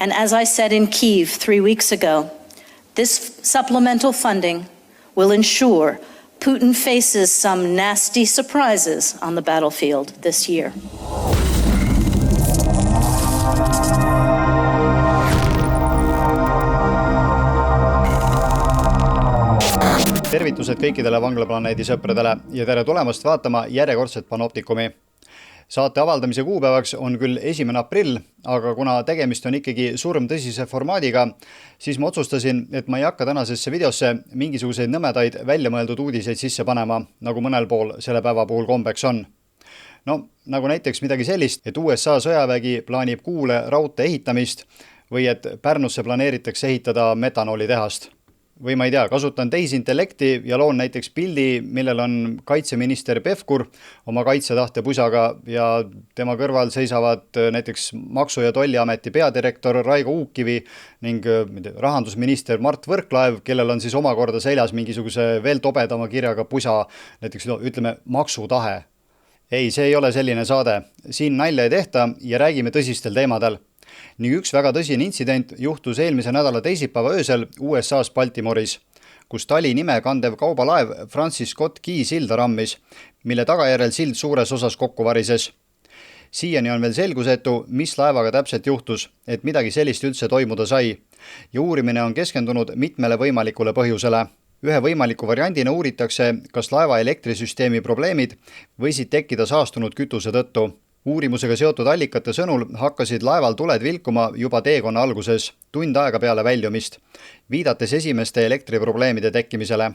And as I said in Kyiv 3 weeks ago, this supplemental funding will ensure Putin faces some nasty surprises on the battlefield this year. Tervitused kõikidele vanglaplaneedi sõpradele ja tere tulemast vaatama järjekordset Panoptikumi. Saate avaldamise kuupäevaks on küll 1. aprill, aga kuna tegemist on ikkagi surmtõsise formaadiga, siis ma otsustasin, et ma ei hakka tänasesse videosse mingisuguseid nõmedaid väljamõeldud uudiseid sisse panema, nagu mõnel pool selle päeva puhul kombeks on. No, nagu näiteks midagi sellist, et USA sõjavägi plaanib Kuule raudtee ehitamist või et Pärnusse planeeritakse ehitada metanoolitehast. Või ma ei tea, kasutan tehisintellekti ja loon näiteks pildi, millel on kaitseminister Pevkur oma kaitsetahte pusaga ja tema kõrval seisavad näiteks Maksu- ja Tolliameti peadirektor Raigo Uukkivi ning rahandusminister Mart Võrklaev, kellel on siis omakorda seljas mingisuguse veel tobedama kirjaga pusa, näiteks ütleme maksutahe. Ei, see ei ole selline saade. Siin nalja ei tehta ja räägime tõsistel teemadel. Ning üks väga tõsine intsident juhtus eelmise nädala teisipäeva öösel USA's Baltimore'is, kus tali nime kandev kaubalaev Francis Scott Key silda rammis, mille tagajärjel sild suures osas kokku varises. Siiani on veel selgusetu, mis laevaga täpselt juhtus, et midagi sellist üldse toimuda sai, ja uurimine on keskendunud mitmele võimalikule põhjusele. Ühe võimaliku variandina uuritakse, kas laeva elektrisüsteemi probleemid võisid tekkida saastunud kütuse tõttu. Uurimusega seotud allikate sõnul hakkasid laeval tuled vilkuma juba teekonna alguses, tund aega peale väljumist, viidates esimeste elektriprobleemide tekkimisele.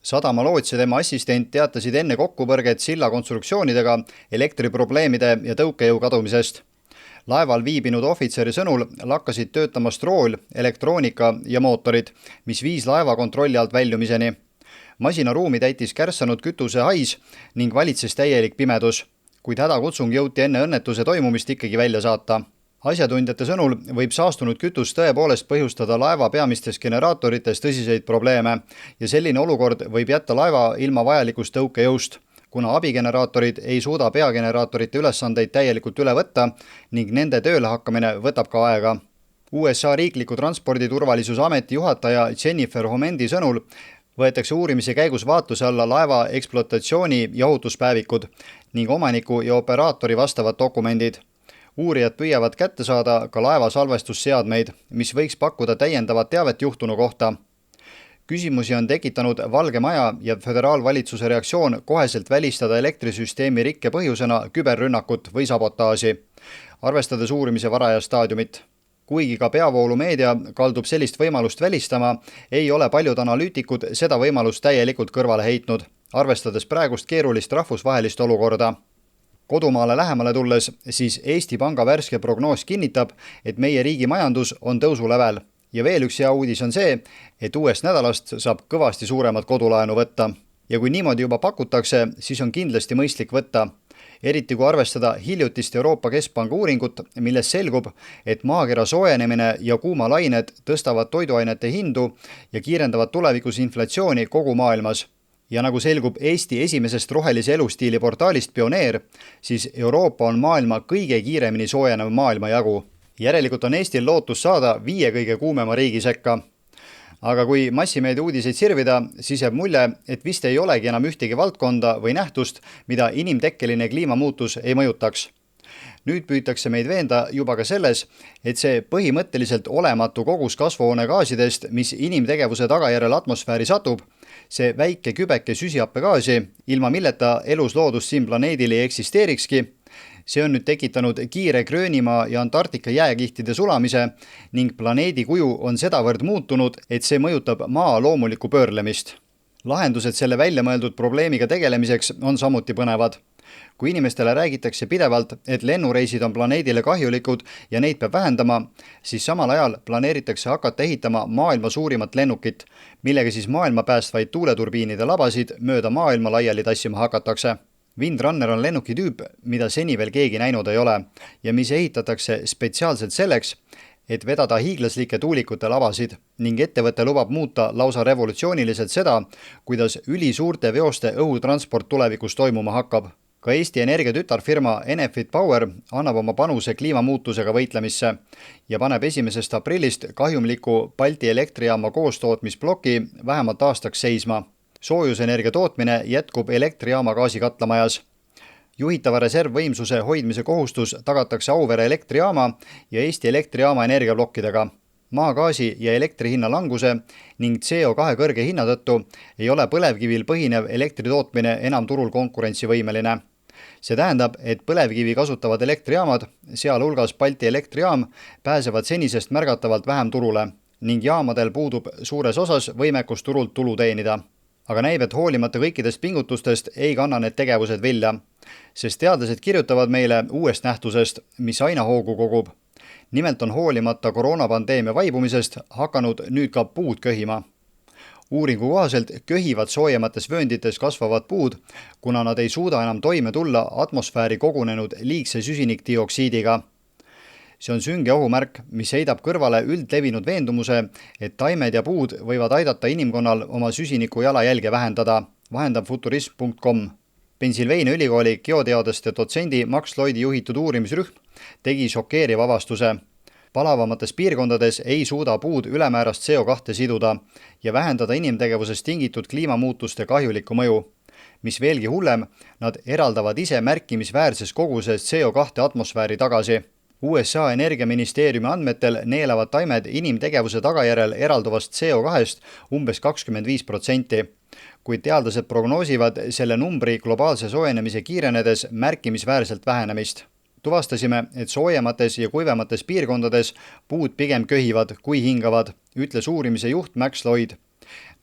Sadamalootsi ja tema assistent teatasid enne kokkupõrget silla konstruktsioonidega elektriprobleemide ja tõukejõu kadumisest. Laeval viibinud ohvitseri sõnul lakkasid töötamast rool, elektroonika ja mootorid, mis viis laeva kontrolli alt väljumiseni. Masinaruumi täitis kärssanud kütuse hais ning valitses täielik pimedus, kuid hädakutsung jõuti enne õnnetuse toimumist ikkagi välja saata. Asjatundjate sõnul võib saastunud kütus tõepoolest põhjustada laeva peamistes generaatorites tõsiseid probleeme ja selline olukord võib jätta laeva ilma vajalikust tõukejõust, kuna abigeneraatorid ei suuda peageneraatorite ülesandeid täielikult üle võtta ning nende tööle hakkamine võtab ka aega. USA riikliku transporditurvalisuse ameti juhataja Jennifer Homendi sõnul võetakse uurimise käigus vaatluse alla laeva ekspluatatsiooni ja ohutuspäevikud ning omaniku ja operaatori vastavad dokumendid. Uurijad püüavad kätte saada ka laeva salvestusseadmeid, mis võiks pakkuda täiendavat teavet juhtunu kohta. Küsimusi on tekitanud Valge Maja ja föderaalvalitsuse reaktsioon koheselt välistada elektrisüsteemi rikke põhjusena küberrünnakut või sabotaaži, arvestades uurimise varajast staadiumit. Kuigi ka peavoolumeedia kaldub sellist võimalust välistama, ei ole paljud analüütikud seda võimalust täielikult kõrvale heitnud, arvestades praegust keerulist rahvusvahelist olukorda. Kodumaale lähemale tulles, siis Eesti Panga värske prognoos kinnitab, et meie riigi majandus on tõusulevel. Ja veel üks hea uudis on see, et uuest nädalast saab kõvasti suuremat kodulaenu võtta. Ja kui niimoodi juba pakutakse, siis on kindlasti mõistlik võtta. Eriti kui arvestada hiljutist Euroopa Keskpanga uuringut, milles selgub, et maakera soojenemine ja kuumalained tõstavad toiduainete hindu ja kiirendavad tulevikus inflatsiooni kogu maailmas. Ja nagu selgub Eesti esimesest rohelise elustiili portaalist Pioneer, siis Euroopa on maailma kõige kiiremini soojenev maailmajagu. Järelikult on Eestil lootus saada 5 kõige kuumema riigi sekka. Aga kui massimeedia uudiseid sirvida, siis jääb mulje, et vist ei olegi enam ühtegi valdkonda või nähtust, mida inimtekkeline kliimamuutus ei mõjutaks. Nüüd püütakse meid veenda juba ka selles, et see põhimõtteliselt olematu kogus kasvuhoonegaasidest, mis inimtegevuse tagajärjel atmosfääri satub, see väike kübeke süsihappegaasi, ilma milleta elusloodus siin planeedil ei eksisteerikski, see on nüüd tekitanud kiire Gröönimaa ja Antarktika jääkihtide sulamise ning planeedi kuju on sedavõrd muutunud, et see mõjutab maa loomulikku pöörlemist. Lahendused selle väljamõeldud probleemiga tegelemiseks on samuti põnevad. Kui inimestele räägitakse pidevalt, et lennureisid on planeedile kahjulikud ja neid peab vähendama, siis samal ajal planeeritakse hakata ehitama maailma suurimat lennukit, millega siis maailma päästvaid tuuleturbiinide labasid mööda maailma laiali tassima hakatakse. Windrunner on lennuki tüüp, mida seni veel keegi näinud ei ole ja mis ehitatakse spetsiaalselt selleks, et vedada hiiglaslikke tuulikute lavasid ning ettevõte lubab muuta lausa revolutsiooniliselt seda, kuidas ülisuurte veoste õhutransport tulevikus toimuma hakkab. Ka Eesti Energia tütarfirma Enefit Power annab oma panuse kliimamuutusega võitlemisse ja paneb 1. aprillist kahjumliku Balti elektrijaama koostootmisploki vähemalt aastaks seisma. Soojusenergia tootmine jätkub elektrijaama gaasikatlamajas. Juhitava reservvõimsuse hoidmise kohustus tagatakse Auvere elektrijaama ja Eesti elektrijaama energiaplokkidega. Maagaasi ja elektri hinna languse ning CO2 kõrge hinna tõttu ei ole põlevkivil põhinev elektritootmine enam turul konkurentsivõimeline. See tähendab, et põlevkivi kasutavad elektrijaamad, sealhulgas Balti elektrijaam, pääsevad senisest märgatavalt vähem turule ning jaamadel puudub suures osas võimekus turult tulu teenida. Aga näib, et hoolimata kõikidest pingutustest ei kanna need tegevused vilja, sest teadlased kirjutavad meile uuest nähtusest, mis aina hoogu kogub. Nimelt on hoolimata koroonapandeemia vaibumisest hakanud nüüd ka puud köhima. Uuringu kohaselt köhivad soojemates vööndites kasvavad puud, kuna nad ei suuda enam toime tulla atmosfääri kogunenud liigse süsinikdioksiidiga. See on sünge ohumärk, mis heidab kõrvale üldlevinud veendumuse, et taimed ja puud võivad aidata inimkonnal oma süsiniku jalajälge vähendada, vahendab futurism.com. Pennsylvania ülikooli geoteadeste dotsendi Max Lloydi juhitud uurimisrühm tegi šokeeriva avastuse. Palavamates piirkondades ei suuda puud ülemäärast CO2 siduda ja vähendada inimtegevusest tingitud kliimamuutuste kahjulikku mõju. Mis veelgi hullem, nad eraldavad ise märkimisväärses koguses CO2 atmosfääri tagasi. USA energiaministeeriumi andmetel neelavad taimed inimtegevuse tagajärel eralduvast CO2-st umbes 25%, kuid teadlased prognoosivad selle numbri globaalse soojenemise kiirenedes märkimisväärselt vähenemist. Tuvastasime, et soojemates ja kuivemates piirkondades puud pigem köhivad kui hingavad, ütles uurimise juht Max Lloyd.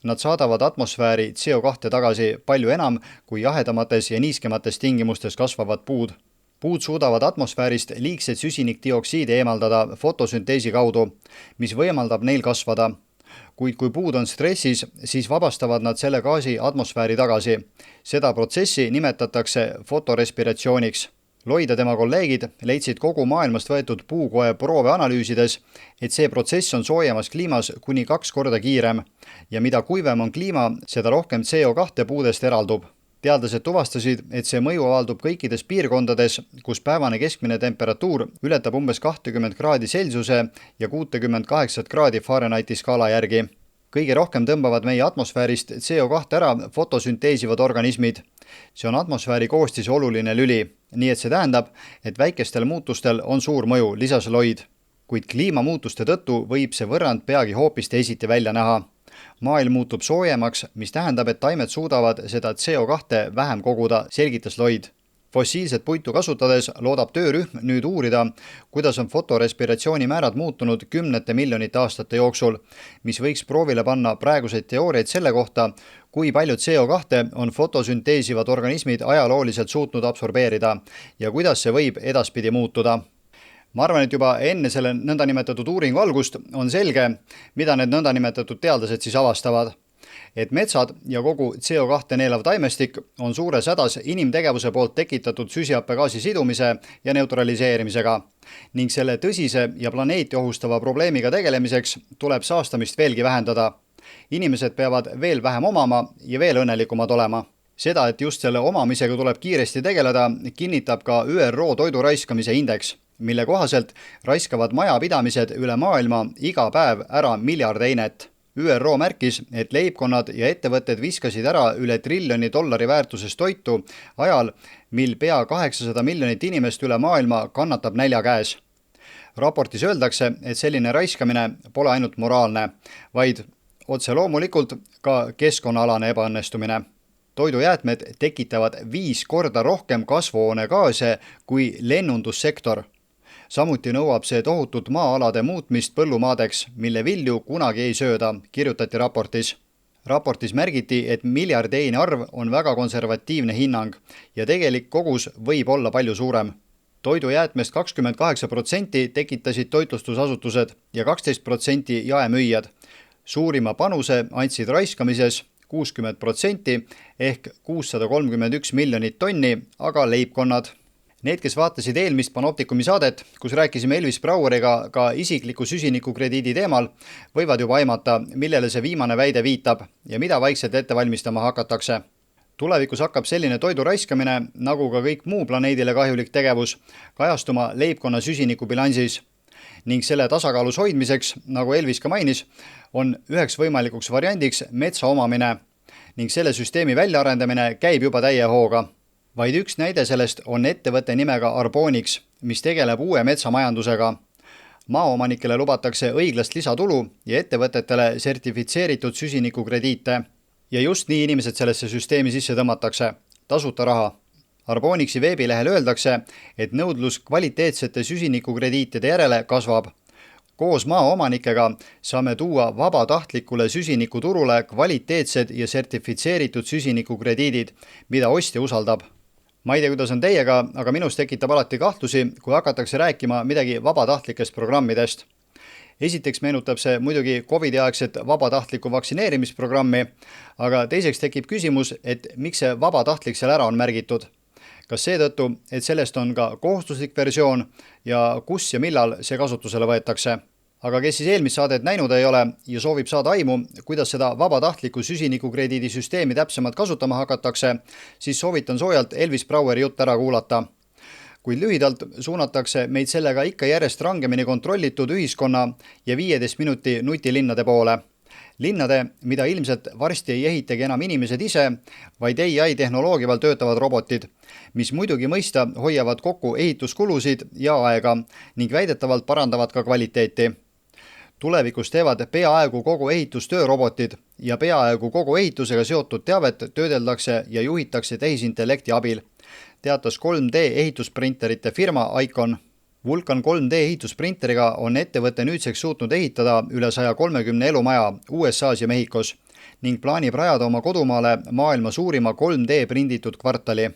Nad saadavad atmosfääri CO2 tagasi palju enam kui jahedamates ja niiskemates tingimustes kasvavad puud. Puud suudavad atmosfäärist liigset süsinikdioksiidi eemaldada fotosünteesi kaudu, mis võimaldab neil kasvada. Kuid kui puud on stressis, siis vabastavad nad selle gaasi atmosfääri tagasi. Seda protsessi nimetatakse fotorespiratsiooniks. Lloyd ja tema kolleegid leidsid kogu maailmast võetud puukoe proove analüüsides, et see protsess on soojemas kliimas kuni 2 korda kiirem ja mida kuivem on kliima, seda rohkem CO2 puudest eraldub. Teadlased tuvastasid, et see mõju avaldub kõikides piirkondades, kus päevane keskmine temperatuur ületab umbes 20 kraadi Celsiuse ja 68 kraadi Fahrenheiti skaala järgi. Kõige rohkem tõmbavad meie atmosfäärist CO2 ära fotosünteesivad organismid. See on atmosfääri koostise oluline lüli, nii et see tähendab, et väikestel muutustel on suur mõju, lisas Lloyd. Kuid kliimamuutuste tõttu võib see võrrand peagi hoopis teisiti välja näha. Maailm muutub soojemaks, mis tähendab, et taimed suudavad seda CO2 vähem koguda, selgitas Lloyd. Fossiilset puitu kasutades loodab töörühm nüüd uurida, kuidas on fotorespiratsiooni määrad muutunud 10 miljonite aastate jooksul, mis võiks proovile panna praeguseid teooriaid selle kohta, kui palju CO2 on fotosünteesivad organismid ajalooliselt suutnud absorbeerida ja kuidas see võib edaspidi muutuda. Ma arvan, et juba enne selle nõndanimetatud uuringu algust on selge, mida need nõndanimetatud teadlased siis avastavad. Et metsad ja kogu CO2 neelav taimestik on suures hädas inimtegevuse poolt tekitatud süsihappegaasi sidumise ja neutraliseerimisega ning selle tõsise ja planeeti ohustava probleemiga tegelemiseks tuleb saastamist veelgi vähendada. Inimesed peavad veel vähem omama ja veel õnnelikumad olema. Seda, et just selle omamisega tuleb kiiresti tegeleda, kinnitab ka ÜRO toiduraiskamise indeks, mille kohaselt raiskavad majapidamised üle maailma iga päev ära miljard einet. ÜRO märkis, et leibkonnad ja ettevõtted viskasid ära üle $1 trillioni väärtuses toitu ajal, mil pea 800 miljonit inimest üle maailma kannatab nälja käes. Raportis öeldakse, et selline raiskamine pole ainult moraalne, vaid otse loomulikult ka keskkonnaalane ebaõnnestumine. Toidujäätmed tekitavad 5 korda rohkem kasvuhoonegaase kui lennundussektor. Samuti nõuab see tohutut maa-alade muutmist põllumaadeks, mille vilju kunagi ei sööda, kirjutati raportis. Raportis märgiti, et miljardeine arv on väga konservatiivne hinnang ja tegelik kogus võib olla palju suurem. Toidujäätmest 28% tekitasid toitlustusasutused ja 12% jaemüüjad. Suurima panuse andsid raiskamises 60% ehk 631 miljonit tonni, aga leibkonnad. Need, kes vaatasid eelmist Panoptikumi saadet, kus rääkisime Elvis Braueriga ka isikliku süsinikukrediidi teemal, võivad juba aimata, millele see viimane väide viitab ja mida vaikselt ette valmistama hakatakse. Tulevikus hakkab selline toidu raiskamine, nagu ka kõik muu planeedile kahjulik tegevus, kajastuma leibkonna süsinikubilansis. Ning selle tasakaalus hoidmiseks, nagu Elvis ka mainis, on üheks võimalikuks variandiks metsa omamine ning selle süsteemi väljaarendamine käib juba täie hooga. Vaid üks näide sellest on ettevõtte nimega Arboniks, mis tegeleb uue metsamajandusega. Maaomanikele lubatakse õiglast lisatulu ja ettevõtetele sertifitseeritud süsinikukrediite. Ja just nii inimesed sellesse süsteemi sisse tõmmatakse. Tasuta raha. Arboniksi veebilehel öeldakse, et nõudlus kvaliteetsete süsinikukrediitide järele kasvab. Koos maaomanikega saame tuua vabatahtlikule süsinikuturule kvaliteetsed ja sertifitseeritud süsinikukrediidid, mida ostja usaldab. Ma ei tea, kuidas on teiega, aga minus tekitab alati kahtlusi, kui hakatakse rääkima midagi vabatahtlikest programmidest. Esiteks meenutab see muidugi COVID-aegset vabatahtliku vaktsineerimisprogrammi, aga teiseks tekib küsimus, et miks see vabatahtlik seal ära on märgitud. Kas seetõttu, et sellest on ka kohustuslik versioon ja kus ja millal see kasutusele võetakse. Aga kes siis eelmist saadet näinud ei ole ja soovib saada aimu, kuidas seda vabatahtliku süsinikukrediidi süsteemi täpsemalt kasutama hakatakse, siis soovitan soojalt Elvis Braueri jutt ära kuulata. Kuid lühidalt suunatakse meid sellega ikka järjest rangemini kontrollitud ühiskonna ja 15 minuti nutilinnade poole. Linnade, mida ilmselt varsti ei ehitagi enam inimesed ise, vaid AI tehnoloogiaval töötavad robotid, mis muidugi mõista hoiavad kokku ehituskulusid ja aega ning väidetavalt parandavad ka kvaliteeti. Tulevikus teevad peaaegu kogu ehitustöö robotid ja peaaegu kogu ehitusega seotud teavet töödeldakse ja juhitakse tehisintellekti abil, teatas 3D ehitusprinterite firma Icon. Vulkan 3D ehitusprinteriga on ettevõte nüüdseks suutnud ehitada üle 130 elumaja USAs ja Mehhikos ning plaanib rajada oma kodumaale maailma suurima 3D prinditud kvartali.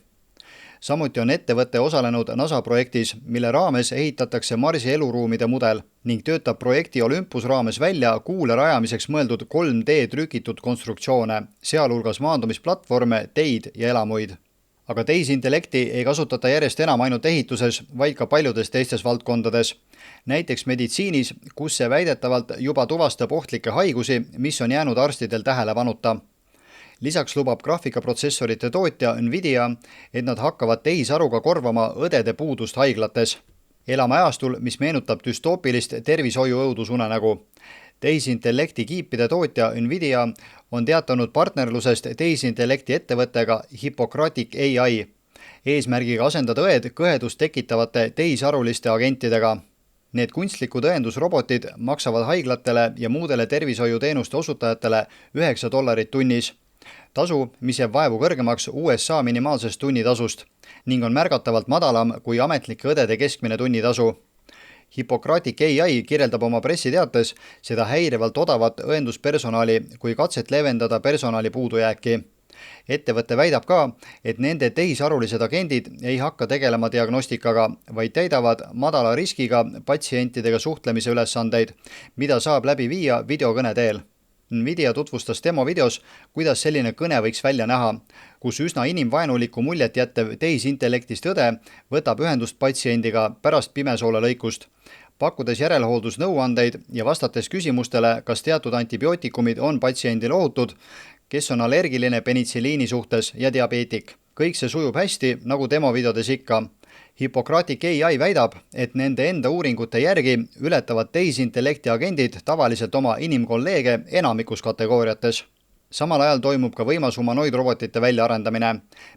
Samuti on ettevõte osalenud NASA projektis, mille raames ehitatakse Marsi eluruumide mudel ning töötab projekti Olympus raames välja kuule rajamiseks mõeldud 3D trükitud konstruktsioone, sealhulgas maandumisplatvorme, teid ja elamuid. Aga tehisintellekti ei kasutata järjest enam ainult ehituses, vaid ka paljudes teistes valdkondades. Näiteks meditsiinis, kus see väidetavalt juba tuvastab ohtlikke haigusi, mis on jäänud arstidel tähelepanuta. Lisaks lubab graafikaprotsessorite tootja Nvidia, et nad hakkavad tehisaruga korvama õdede puudust haiglates. Elame ajastul, mis meenutab düstoopilist tervishoiu õudusunenägu. Tehisintellekti kiipide tootja Nvidia on teatanud partnerlusest tehisintellekti ettevõttega Hippokratic AI, eesmärgiga asendada õed kõhedust tekitavate tehisaruliste agentidega. Need kunstlikud õendusrobotid maksavad haiglatele ja muudele tervishoiuteenuste osutajatele $9 tunnis. Tasu, mis jääb vaevu kõrgemaks USA minimaalsest tunnitasust ning on märgatavalt madalam kui ametlike õdede keskmine tunnitasu. Hippokratic AI kirjeldab oma pressiteates seda häirivalt odavat õenduspersonali kui katset leevendada personali puudujääki. Ettevõte väidab ka, et nende tehisarulised agendid ei hakka tegelema diagnostikaga, vaid täidavad madala riskiga patsientidega suhtlemise ülesandeid, mida saab läbi viia videokõne teel. Nvidia tutvustas demovideos, kuidas selline kõne võiks välja näha, kus üsna inimvaenulikku muljet jättev tehisintellektist õde võtab ühendust patsiendiga pärast pimesoole lõikust, pakkudes järelhooldusnõuandeid ja vastates küsimustele, kas teatud antibiootikumid on patsiendile ohutud, kes on allergiline penitsiliini suhtes ja diabeetik. Kõik see sujub hästi, nagu demovideodes ikka. Hippokratic AI väidab, et nende enda uuringute järgi ületavad tehisintellekti agendid tavaliselt oma inimkolleege enamikus kategooriates. Samal ajal toimub ka võimas humanoidrobotite väljaarendamine,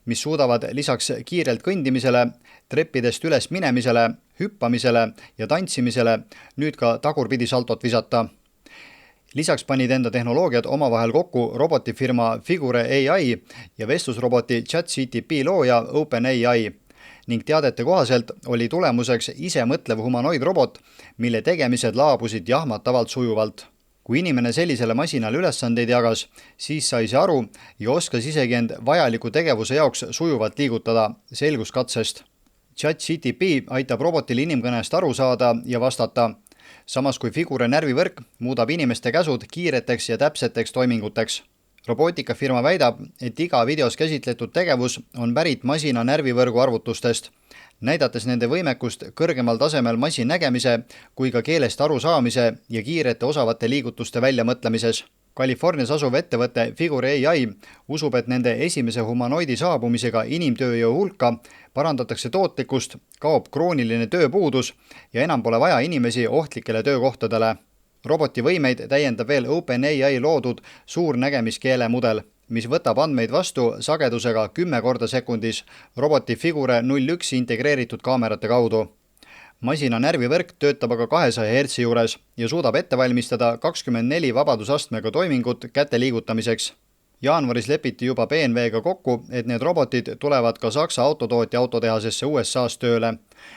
mis suudavad lisaks kiirelt kõndimisele, treppidest üles minemisele, hüppamisele ja tantsimisele nüüd ka tagurpidi saltot visata. Lisaks panid enda tehnoloogiad omavahel kokku robotifirma Figure AI ja vestlusroboti ChatGPT looja OpenAI ning teadete kohaselt oli tulemuseks ise mõtlev humanoidrobot, mille tegemised laabusid jahmatavalt sujuvalt. Kui inimene sellisele masinale ülesandeid jagas, siis sai see aru ja oskas isegi end vajaliku tegevuse jaoks sujuvalt liigutada, selgus katsest. ChatGPT aitab robotil inimkõnest aru saada ja vastata, samas kui Figure närvivõrk muudab inimeste käsud kiireteks ja täpseteks toiminguteks. Robootikafirma väidab, et iga videos käsitletud tegevus on pärit masina närvivõrgu arvutustest, näidates nende võimekust kõrgemal tasemel masin nägemise kui ka keelest aru saamise ja kiirete osavate liigutuste väljamõtlemises. Californias asuv ettevõte Seekordses usub, et nende esimese humanoidi saabumisega inimtööjõu hulka parandatakse tootlikkust, kaob krooniline tööpuudus ja enam pole vaja inimesi ohtlikele töökohtadele. Roboti võimeid täiendab veel OpenAI loodud suur nägemiskeele mudel, mis võtab andmeid vastu sagedusega 10 korda sekundis roboti Figure 01 integreeritud kaamerate kaudu. Masina närvivõrk töötab aga 200 Hz juures ja suudab ette valmistada 24 vabadusastmega toimingut käte liigutamiseks. Jaanuaris lepiti juba BMW-ga kokku, et need robotid tulevad ka Saksa autotootja autotehasesse USA's tööle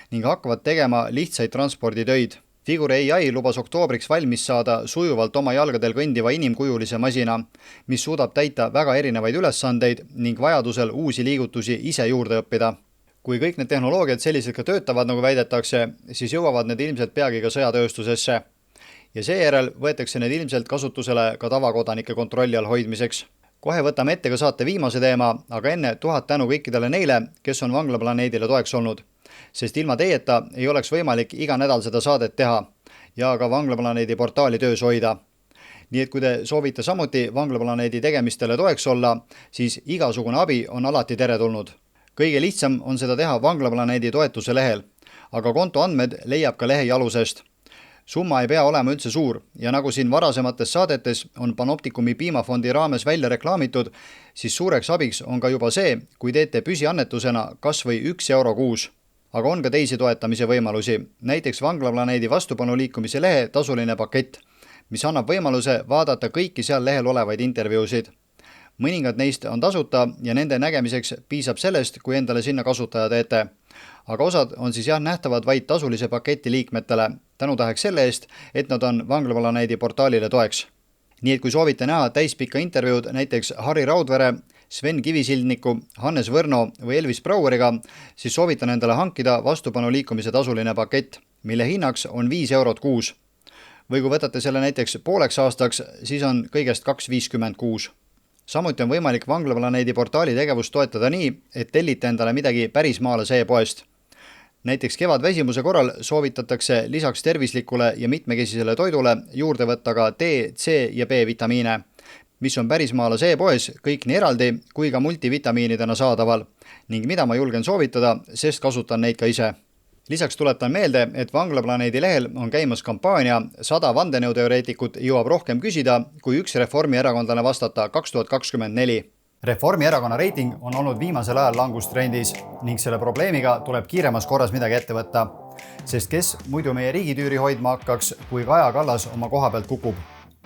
ning hakkavad tegema lihtsaid transporditöid. Seekordses lubas oktoobriks valmis saada sujuvalt oma jalgadel kõndiva inimkujulise masina, mis suudab täita väga erinevaid ülesandeid ning vajadusel uusi liigutusi ise juurde õppida. Kui kõik need tehnoloogiad selliselt ka töötavad, nagu väidetakse, siis jõuavad need ilmselt peagi ka sõjatööstusesse. Ja seejärel võetakse need ilmselt kasutusele ka tavakodanike kontrolli all hoidmiseks. Kohe võtame ette ka saate viimase teema, aga enne 1000 tänu kõikidele neile, kes on vanglaplaneedile toeks olnud. Sest ilma teieta ei oleks võimalik iga nädal seda saadet teha ja ka vanglaplaneedi portaali töös hoida. Nii et kui te soovite samuti vanglaplaneedi tegemistele toeks olla, siis igasugune abi on alati teretulnud. Kõige lihtsam on seda teha vanglaplaneedi toetuse lehel, aga konto andmed leiab ka lehe jalusest. Summa ei pea olema üldse suur ja nagu siin varasemates saadetes on Panoptikumi piimafondi raames välja reklaamitud, siis suureks abiks on ka juba see, kui teete püsiannetusena kas või 1 euro kuus. Aga on ka teisi toetamise võimalusi, näiteks vanglaplaneedi vastupanu liikumise lehe tasuline pakett, mis annab võimaluse vaadata kõiki seal lehel olevaid intervjuusid. Mõningad neist on tasuta ja nende nägemiseks piisab sellest, kui endale sinna kasutaja teete. Aga osad on siis nähtavad vaid tasulise paketi liikmetele, tänutäheks selle eest, et nad on vanglaplaneedi portaalile toeks. Nii et kui soovite näha täispikka intervjuud näiteks Harri Raudvere, Sven Kivisildniku, Hannes Võrno või Elvis Braueriga, siis soovitan endale hankida vastupanu liikumise tasuline pakett, mille hinnaks on 5 eurot kuus. Või kui võtate selle näiteks pooleks aastaks, siis on kõigest 2,50 kuus. Samuti on võimalik vanglaplaneedi portaali tegevust toetada nii, et tellite endale midagi pärismaalase e-poest. Näiteks kevadväsimuse korral soovitatakse lisaks tervislikule ja mitmekesisele toidule juurde võtta ka D, C ja B vitamiine, mis on pärismaalase e-poes kõik nii eraldi kui ka multivitamiinidena saadaval ning mida ma julgen soovitada, sest kasutan neid ka ise. Lisaks tuletan meelde, et vanglaplaneedi lehel on käimas kampaania 100 vandenõuteoreetikut jõuab rohkem küsida, kui üks reformierakondlane vastata 2024. Reformierakonna reiting on olnud viimasel ajal langustrendis ning selle probleemiga tuleb kiiremas korras midagi ette võtta, sest kes muidu meie riigitüüri hoidma hakkaks, kui Kaja Kallas oma koha pealt kukub.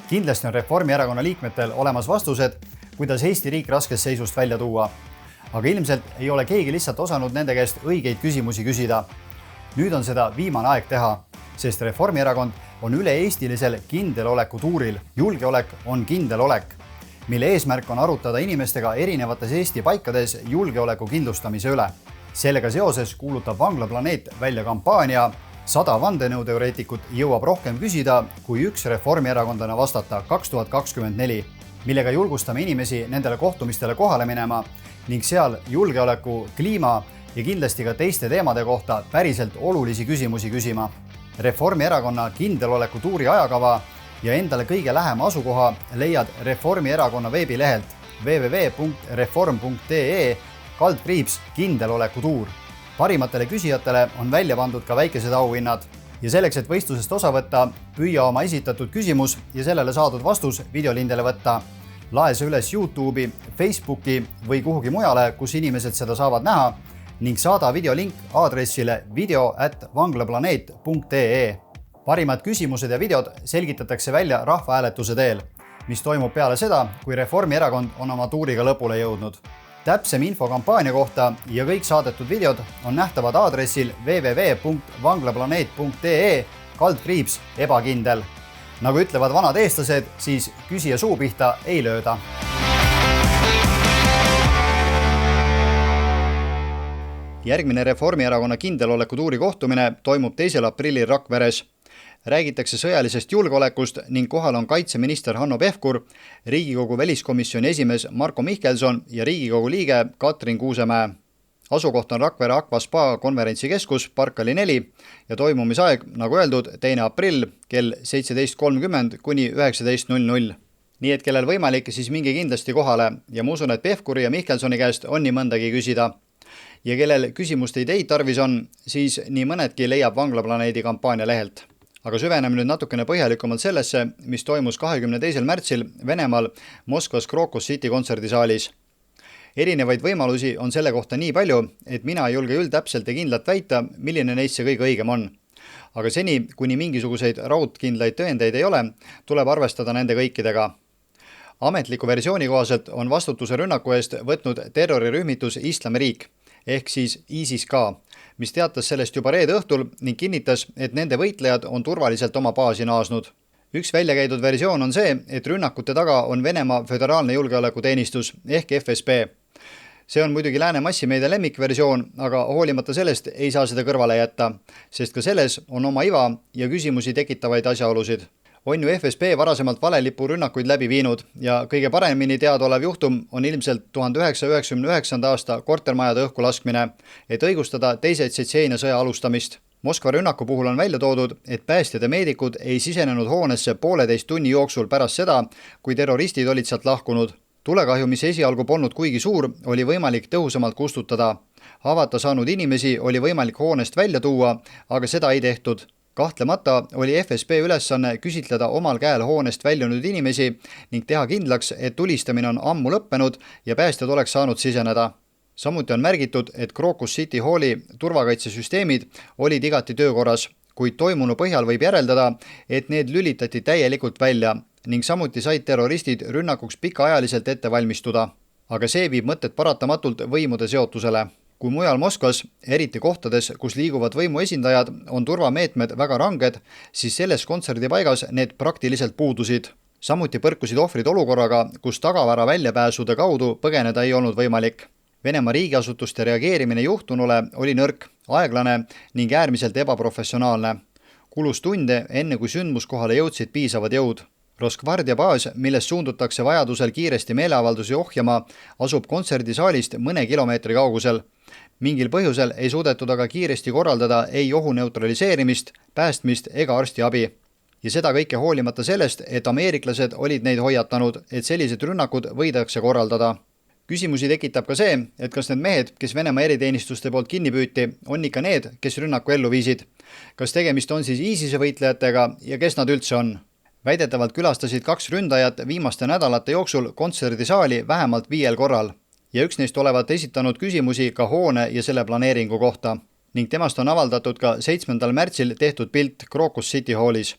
Kindlasti on Reformierakonna liikmetel olemas vastused, kuidas Eesti riik raskest seisust välja tuua, aga ilmselt ei ole keegi lihtsalt osanud nende käest õigeid küsimusi küsida. Nüüd on seda viimane aeg teha, sest Reformierakond on üle-eestilisel kindeloleku tuuril. Julgeolek on kindel olek, mille eesmärk on arutada inimestega erinevates Eesti paikades julgeoleku kindlustamise üle. Sellega seoses kuulutab vanglaplaneet välja kampaania 100 vandenõuteoreetikut jõuab rohkem küsida, kui üks reformierakondlane vastata 2024, millega julgustame inimesi nendele kohtumistele kohale minema ning seal julgeoleku, kliima ja kindlasti ka teiste teemade kohta päriselt olulisi küsimusi küsima. Reformierakonna kindeloleku tuuri ajakava ja endale kõige lähema asukoha leiad Reformierakonna veebilehelt www.reform.ee/kindeloleku tuur. Parimatele küsijatele on välja pandud ka väikesed auhinnad ja selleks, et võistlusest osa võtta, püüa oma esitatud küsimus ja sellele saadud vastus videolindele võtta. Lae see üles YouTube'i, Facebooki või kuhugi mujale, kus inimesed seda saavad näha ning saada videolink aadressile video@vanglaplaneet.ee. Parimad küsimused ja videod selgitatakse välja rahvahääletuse teel, mis toimub peale seda, kui Reformierakond on oma tuuriga lõpule jõudnud. Täpsem info kampaania kohta ja kõik saadetud videod on nähtavad aadressil www.vanglaplaneet.ee/ebakindel. Nagu ütlevad vanad eestlased, siis küsija suu pihta ei lööda. Järgmine Reformierakonna kindeloleku tuuri kohtumine toimub 2. aprillil Rakveres. Räägitakse sõjalisest julgeolekust ning kohal on kaitseminister Hanno Pevkur, Riigikogu väliskomisjoni esimees Marko Mihkelson ja Riigikogu liige Katrin Kuusemäe. Asukoht on Rakvere Aqua Spa konverentsikeskus Parkali 4 ja toimumisaeg, nagu öeldud, 2. aprill kell 17.30 kuni 19.00. Nii et kellel võimalik, siis minge kindlasti kohale ja ma usun, et Pevkuri ja Mihkelsoni käest on nii mõndagi küsida. Ja kellel küsimuste ideid tarvis on, siis nii mõnedki leiab Vanglaplaneedi kampaania lehelt. Aga süveneme nüüd natukene põhjalikumalt sellesse, mis toimus 22. märtsil Venemaal Moskvas Seekordses kontserdisaalis. Erinevaid võimalusi on selle kohta nii palju, et mina ei julge täpselt ja kindlalt väita, milline neist see kõige õigem on. Aga seni, kuni mingisuguseid raudkindlaid tõendeid ei ole, tuleb arvestada nende kõikidega. Ametliku versiooni kohaselt on vastutuse rünnaku eest võtnud terrorirühmitus Islamiriik, ehk siis ISIS ka, mis teatas sellest juba reede õhtul ning kinnitas, et nende võitlejad on turvaliselt oma baasi naasnud. Üks väljakäidud versioon on see, et rünnakute taga on Venemaa Föderaalne julgeolekuteenistus ehk FSB. See on muidugi lääne massimeedia lemmikversioon, aga hoolimata sellest ei saa seda kõrvale jätta, sest ka selles on oma iva ja küsimusi tekitavaid asjaolusid. On ju FSB varasemalt valelipu rünnakuid läbi viinud ja kõige paremini teadaolev juhtum on ilmselt 1999. aasta kortermajade õhku laskmine, et õigustada teise Tšetšeenia sõja alustamist. Moskva rünnaku puhul on välja toodud, et päästjad ja meedikud ei sisenenud hoonesse 1,5 tunni jooksul pärast seda, kui terroristid olid sealt lahkunud. Tulekahju, mis esialgu polnud kuigi suur, oli võimalik tõhusamalt kustutada. Havata saanud inimesi oli võimalik hoonest välja tuua, aga seda ei tehtud. Kahtlemata oli FSB ülesanne küsitleda omal käel hoonest väljunud inimesi ning teha kindlaks, et tulistamine on ammu lõppenud ja päästjad oleks saanud siseneda. Samuti on märgitud, et Crocus City Halli turvakaitsesüsteemid olid igati töökorras, kuid toimunu põhjal võib järeldada, et need lülitati täielikult välja ning samuti said terroristid rünnakuks pikaajaliselt ette valmistuda. Aga see viib mõtted paratamatult võimude seotusele. Kui mujal Moskvas, eriti kohtades, kus liiguvad võimu esindajad, on turvameetmed väga ranged, siis selles kontserdipaigas need praktiliselt puudusid. Samuti põrkusid ohvrid olukorraga, kus tagavara väljapääsude kaudu põgeneda ei olnud võimalik. Venemaa riigiasutuste reageerimine juhtunule oli nõrk, aeglane ning äärmiselt ebaprofessionaalne. Kulus tunde enne kui sündmuskohale jõudsid piisavad jõud. Roskvardia baas, millest suundutakse vajadusel kiiresti meeleavaldusi ohjama, asub kontserdisaalist mõne kilomeetri kaugusel. Mingil põhjusel ei suudetud aga kiiresti korraldada ei ohu neutraliseerimist, päästmist ega arstiabi. Ja seda kõike hoolimata sellest, et ameeriklased olid neid hoiatanud, et sellised rünnakud võidakse korraldada. Küsimusi tekitab ka see, et kas need mehed, kes Venemaa eriteenistuste poolt kinni püüti, on ikka need, kes rünnaku ellu viisid. Kas tegemist on siis ISISe võitlejatega ja kes nad üldse on? Väidetavalt külastasid 2 ründajat viimaste nädalate jooksul kontserdisaali vähemalt 5 korral ja üks neist olevat esitanud küsimusi ka hoone ja selle planeeringu kohta ning temast on avaldatud ka 7. märtsil tehtud pilt Crocus City Hallis,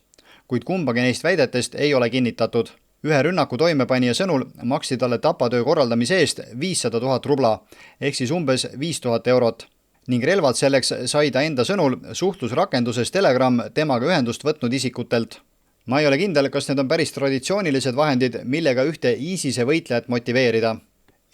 kuid kumbagi neist väidetest ei ole kinnitatud. Ühe rünnaku toimepanija sõnul maksti talle tapatöö korraldamise eest 500 000 rubla ehk siis umbes 5000 eurot ning relvad selleks sai ta enda sõnul suhtlusrakenduses Telegram temaga ühendust võtnud isikutelt. Ma ei ole kindel, kas need on päris traditsioonilised vahendid, millega ühte ISISe võitlejat motiveerida.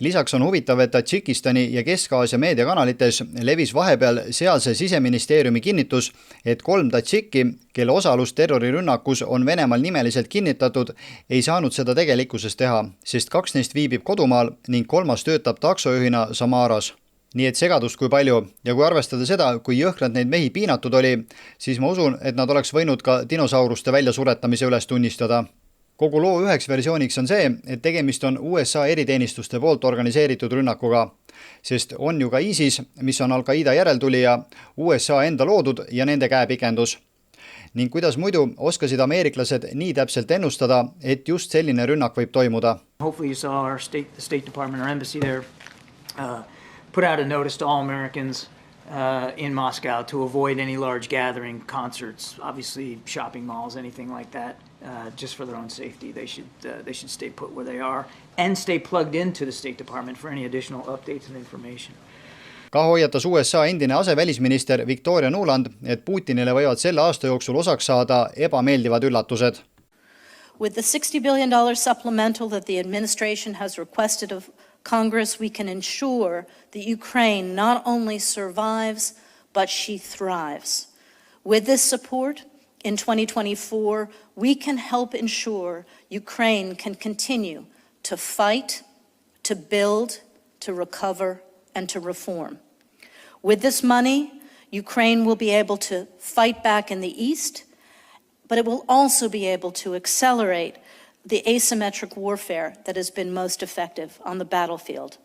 Lisaks on huvitav, et Tadžikistani ja Kesk-Aasia meediakanalites levis vahepeal sealse siseministeeriumi kinnitus, et 3 tadžikki, kelle osalus terrorirünnakus on Venemaal nimeliselt kinnitatud, ei saanud seda tegelikkuses teha, sest 2 neist viibib kodumaal ning 3 töötab taksojuhina Samaras. Nii et segadust kui palju ja kui arvestada seda, kui jõhkralt neid mehi piinatud oli, siis ma usun, et nad oleks võinud ka dinosauruste väljasuretamise üles tunnistada. Kogu loo üheks versiooniks on see, et tegemist on USA eriteenistuste poolt organiseeritud rünnakuga, sest on ju ka ISIS, mis on Al-Qaida järeltulija, USA enda loodud ja nende käepikendus. Ning kuidas muidu oskasid ameeriklased nii täpselt ennustada, et just selline rünnak võib toimuda? Hopefully you saw our State Department, our embassy there, put out a notice to all Americans in Moscow to avoid any large gathering, concerts, obviously shopping malls, anything like that, just for their own safety. They should stay put where they are and stay plugged into the State Department for any additional updates and information. Ka hoiatas USA endine asevälisminister Victoria Nuland, et Putinile võivad selle aasta jooksul osaks saada ebameeldivad üllatused. With the $60 billion supplemental that the administration has requested of Congress, we can ensure that Ukraine not only survives, but she thrives. With this support, in 2024, we can help ensure Ukraine can continue to fight, to build, to recover, and to reform. With this money, Ukraine will be able to fight back in the east, but it will also be able to accelerate the asymmetric warfare that has been most effective on the battlefield.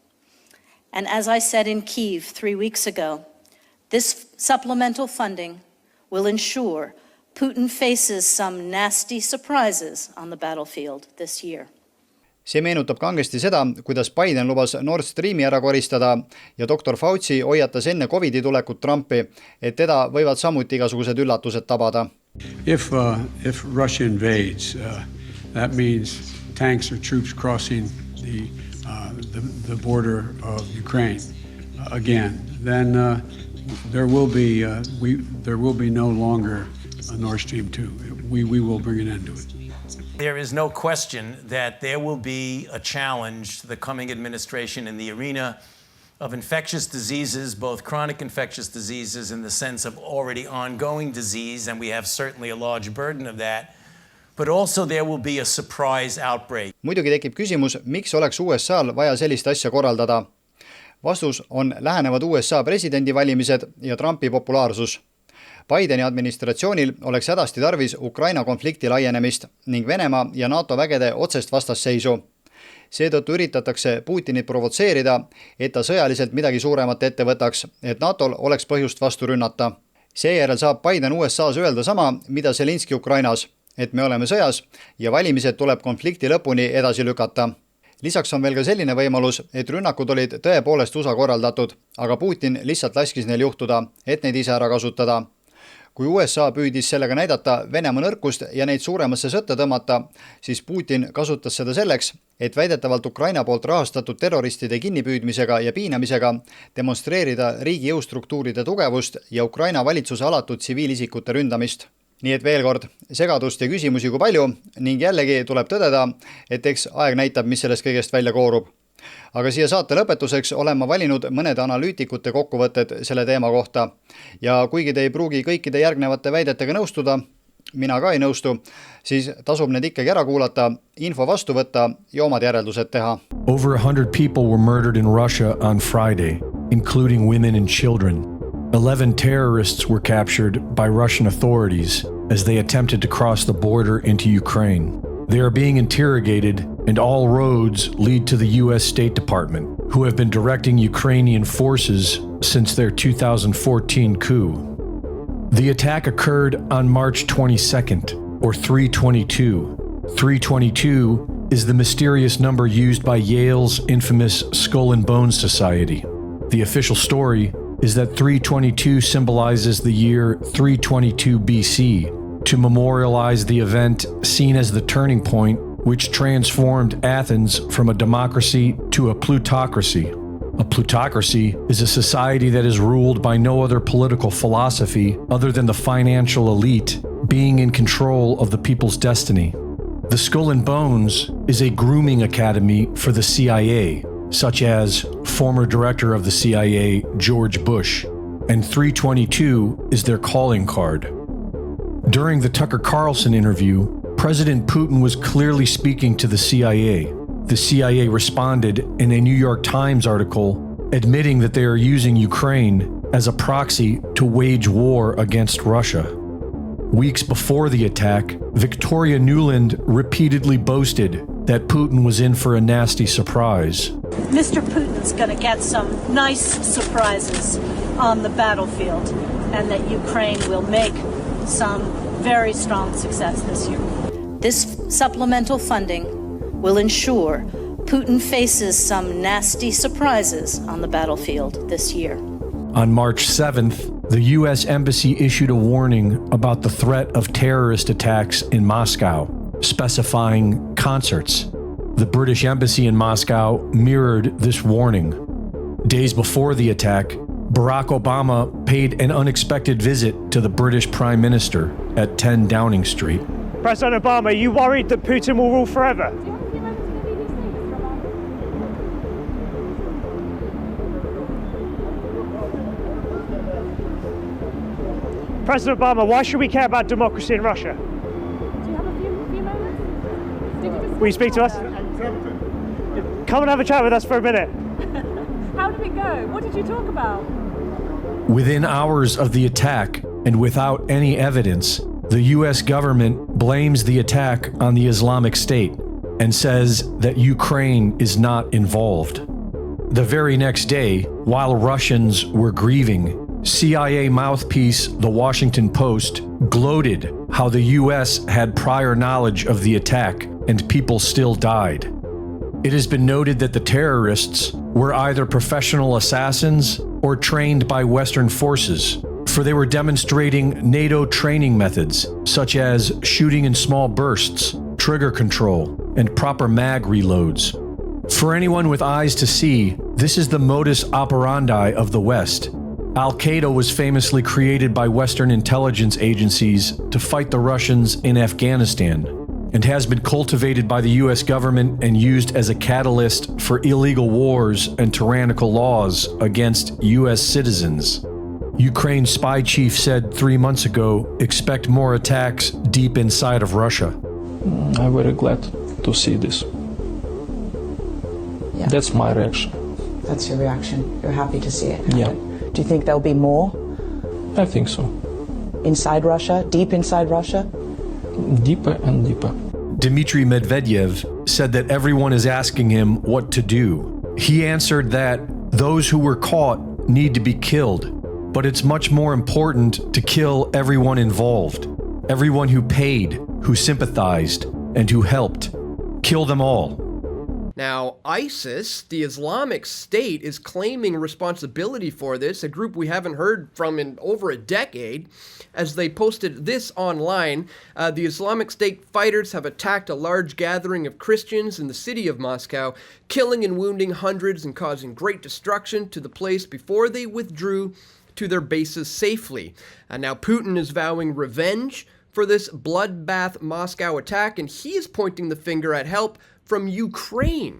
And as I said in Kyiv 3 weeks ago, this supplemental funding will ensure Putin faces some nasty surprises on the battlefield this year. See meenutab kangesti seda, kuidas Biden lubas Nord Streami ära koristada ja doktor Fauci hoiatas enne Covidi tulekut Trumpi, et teda võivad samuti igasugused üllatused tabada. If Russia invades, that means tanks or troops crossing the border of Ukraine again. Then there will be no longer a Nord Stream 2. We will bring an end to it. There is no question that there will be a challenge to the coming administration in the arena of infectious diseases, both chronic infectious diseases in the sense of already ongoing disease, and we have certainly a large burden of that, but also there will be a surprise outbreak. Muidugi tekib küsimus, miks oleks USA-l vaja sellist asja korraldada. Vastus on lähenevad USA presidendivalimised ja Trumpi populaarsus. Bideni administratsioonil oleks hädasti tarvis Ukraina konflikti laienemist ning Venemaa ja NATO vägede otsest vastasseisu. Seetõttu üritatakse Putinit provotseerida, et ta sõjaliselt midagi suuremat ette võtaks, et NATOl oleks põhjust vastu rünnata. Seejärel saab Biden USA-s öelda sama, mida Zelenski Ukrainas, et me oleme sõjas ja valimised tuleb konflikti lõpuni edasi lükata. Lisaks on veel ka selline võimalus, et rünnakud olid tõepoolest USA korraldatud, aga Putin lihtsalt laskis neil juhtuda, et neid ise ära kasutada. Kui USA püüdis sellega näidata Venemaa nõrkust ja neid suuremasse sõtta tõmmata, siis Putin kasutas seda selleks, et väidetavalt Ukraina poolt rahastatud terroristide kinnipüüdmisega ja piinamisega demonstreerida riigi jõustruktuuride tugevust ja Ukraina valitsuse alatud tsiviilisikute ründamist. Nii et veel kord, segadust ja küsimusi kui palju ning jällegi tuleb tõdeda, et eks aeg näitab, mis sellest kõigest välja koorub. Aga siia saate lõpetuseks olen ma valinud mõnede analüütikute kokkuvõtted selle teema kohta. Ja kuigi te ei pruugi kõikide järgnevate väidetega nõustuda, mina ka ei nõustu, siis tasub need ikkagi ära kuulata, info vastu võtta ja omad järeldused teha. Over 100 people were murdered in Russia on Friday, including women and children. 11 terrorists were captured by Russian authorities as they attempted to cross the border into Ukraine. They are being interrogated, and all roads lead to the U.S. State Department, who have been directing Ukrainian forces since their 2014 coup. The attack occurred on March 22nd, or 3/22. 3/22 is the mysterious number used by Yale's infamous Skull and Bones Society. The official story is that 3/22 symbolizes the year 322 BC, to memorialize the event seen as the turning point which transformed Athens from a democracy to a plutocracy. A plutocracy is a society that is ruled by no other political philosophy other than the financial elite being in control of the people's destiny. The Skull and Bones is a grooming academy for the CIA, such as former director of the CIA, George Bush, and 322 is their calling card. During the Tucker Carlson interview, President Putin was clearly speaking to the CIA. The CIA responded in a New York Times article admitting that they are using Ukraine as a proxy to wage war against Russia. Weeks before the attack, Victoria Nuland repeatedly boasted that Putin was in for a nasty surprise. Mr. Putin's going to get some nice surprises on the battlefield, and that Ukraine will make some very strong success this year. This supplemental funding will ensure Putin faces some nasty surprises on the battlefield this year. On March 7th, the U.S. Embassy issued a warning about the threat of terrorist attacks in Moscow, specifying concerts. The British Embassy in Moscow mirrored this warning. Days before the attack, Barack Obama paid an unexpected visit to the British Prime Minister at 10 Downing Street. President Obama, are you worried that Putin will rule forever? President Obama, why should we care about democracy in Russia? Do you have a few moments? Did you just Will you speak to us? Come and have a chat with us for a minute. How did it go? What did you talk about? Within hours of the attack, and without any evidence, the U.S. government blames the attack on the Islamic State, and says that Ukraine is not involved. The very next day, while Russians were grieving, CIA mouthpiece The Washington Post gloated how the US had prior knowledge of the attack and people still died. It has been noted that the terrorists were either professional assassins or trained by Western forces, for they were demonstrating NATO training methods, such as shooting in small bursts, trigger control, and proper mag reloads. For anyone with eyes to see, this is the modus operandi of the West. Al-Qaeda was famously created by Western intelligence agencies to fight the Russians in Afghanistan, and has been cultivated by the US government and used as a catalyst for illegal wars and tyrannical laws against US citizens. Ukraine's spy chief said 3 months ago, expect more attacks deep inside of Russia. I'm very glad to see this. Yeah. That's my reaction. That's your reaction. You're happy to see it happen. Yeah. Do you think there'll be more? I think so. Inside Russia? Deep inside Russia? Deeper and deeper. Dmitry Medvedev said that everyone is asking him what to do. He answered that those who were caught need to be killed, but it's much more important to kill everyone involved, everyone who paid, who sympathized, and who helped. Kill them all. Now, ISIS, the Islamic State, is claiming responsibility for this, a group we haven't heard from in over a decade. As they posted this online, the Islamic State fighters have attacked a large gathering of Christians in the city of Moscow, killing and wounding hundreds and causing great destruction to the place before they withdrew to their bases safely. Now, Putin is vowing revenge for this bloodbath Moscow attack, and he is pointing the finger at help from Ukraine,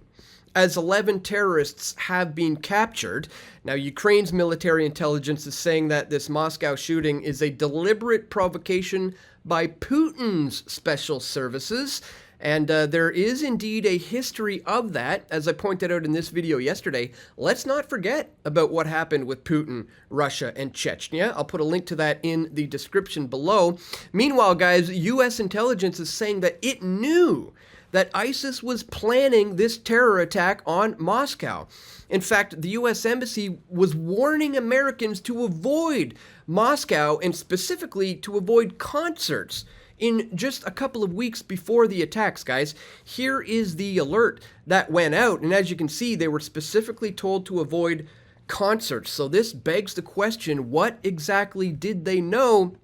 as 11 terrorists have been captured. Now, Ukraine's military intelligence is saying that this Moscow shooting is a deliberate provocation by Putin's special services, and there is indeed a history of that, as I pointed out in this video yesterday. Let's not forget about what happened with Putin, Russia, and Chechnya. I'll put a link to that in the description below. Meanwhile, guys, U.S. intelligence is saying that it knew that ISIS was planning this terror attack on Moscow. In fact, the U.S. Embassy was warning Americans to avoid Moscow, and specifically to avoid concerts in just a couple of weeks before the attacks, guys. Here is the alert that went out, and as you can see, they were specifically told to avoid concerts. So this begs the question, what exactly did they know?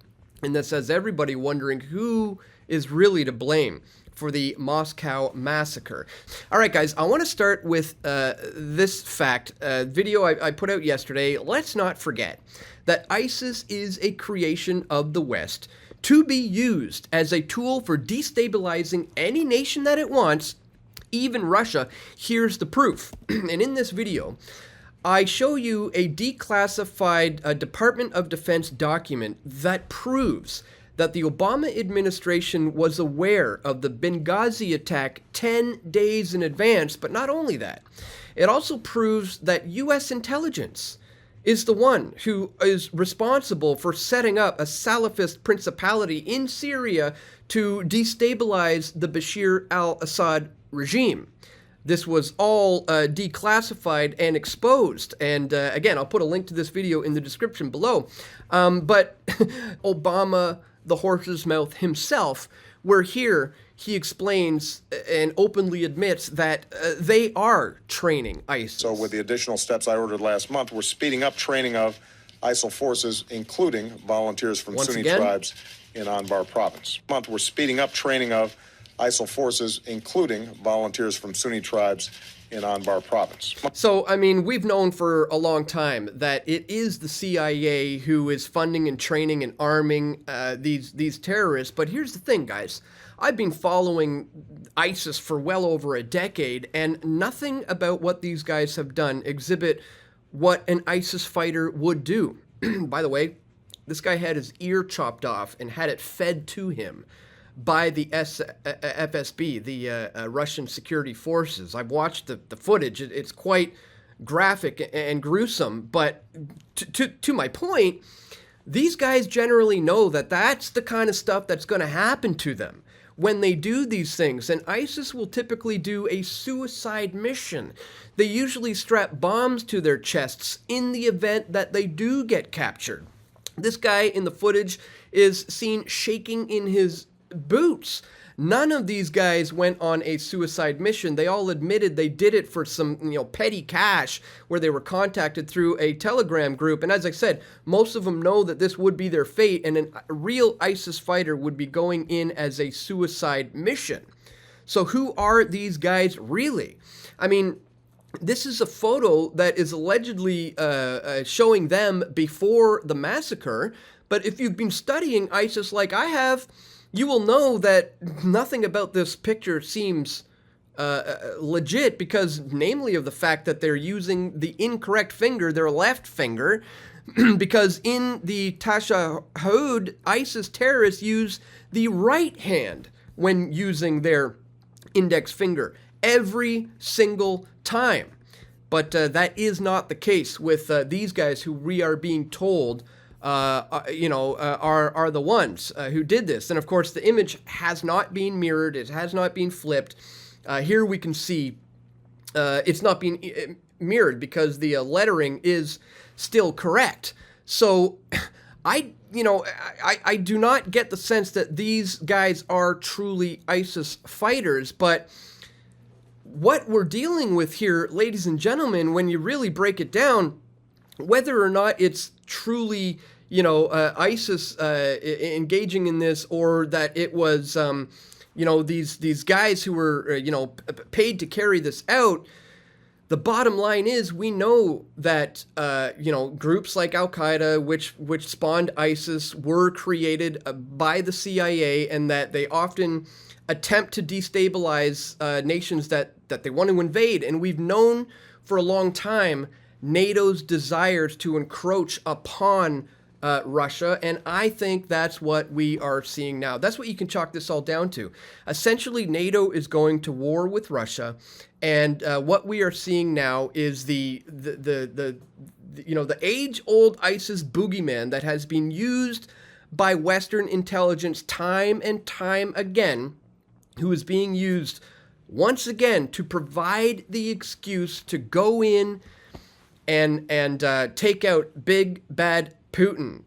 And this has everybody wondering who is really to blame for the Moscow massacre. All right, guys, I want to start with this fact. Video I put out yesterday. Let's not forget that ISIS is a creation of the West to be used as a tool for destabilizing any nation that it wants, even Russia. Here's the proof. And in this video, I show you a declassified Department of Defense document that proves that the Obama administration was aware of the Benghazi attack 10 days in advance. But not only that, it also proves that U.S. intelligence is the one who is responsible for setting up a Salafist principality in Syria to destabilize the Bashir al-Assad regime. This was all declassified and exposed. And again, I'll put a link to this video in the description below. But Obama, the horse's mouth himself, where here he explains and openly admits that they are training ISIS. So with the additional steps I ordered last month, we're speeding up training of ISIL forces, including volunteers from Sunni tribes in Anbar province. We're speeding up training of ISIL forces, including volunteers from Sunni tribes in Anbar province. So, I mean, we've known for a long time that it is the CIA who is funding and training and arming these terrorists. But here's the thing, guys. I've been following ISIS for well over a decade, and nothing about what these guys have done exhibit what an ISIS fighter would do. By the way, this guy had his ear chopped off and had it fed to him by the FSB, the Russian security forces. I've watched the footage. It's quite graphic and gruesome, but to my point, these guys generally know that that's the kind of stuff that's going to happen to them when they do these things. And ISIS will typically do a suicide mission. They usually strap bombs to their chests in the event that they do get captured. This guy in the footage is seen shaking in his boots. None of these guys went on a suicide mission. They all admitted they did it for some, petty cash, where they were contacted through a Telegram group. And as I said, most of them know that this would be their fate, and a real ISIS fighter would be going in as a suicide mission. So who are these guys really? I mean, this is a photo that is allegedly showing them before the massacre. But if you've been studying ISIS like I have, you will know that nothing about this picture seems legit, because namely of the fact that they're using the incorrect finger, their left finger, because in the Tashahhud, ISIS terrorists use the right hand when using their index finger every single time. But that is not the case with these guys who we are being told are the ones who did this. And of course, the image has not been mirrored. It has not been flipped. Here we can see it's not being mirrored because the lettering is still correct. So I do not get the sense that these guys are truly ISIS fighters. But what we're dealing with here, ladies and gentlemen, when you really break it down, whether or not it's truly ISIS engaging in this, or that it was, these guys who were, paid to carry this out, the bottom line is we know that, groups like Al-Qaeda, which spawned ISIS, were created by the CIA, and that they often attempt to destabilize nations that they want to invade. And we've known for a long time NATO's desires to encroach upon Russia, and I think that's what we are seeing now. That's what you can chalk this all down to. Essentially, NATO is going to war with Russia, and what we are seeing now is the age-old ISIS boogeyman that has been used by Western intelligence time and time again, who is being used once again to provide the excuse to go in and take out big bad Putin.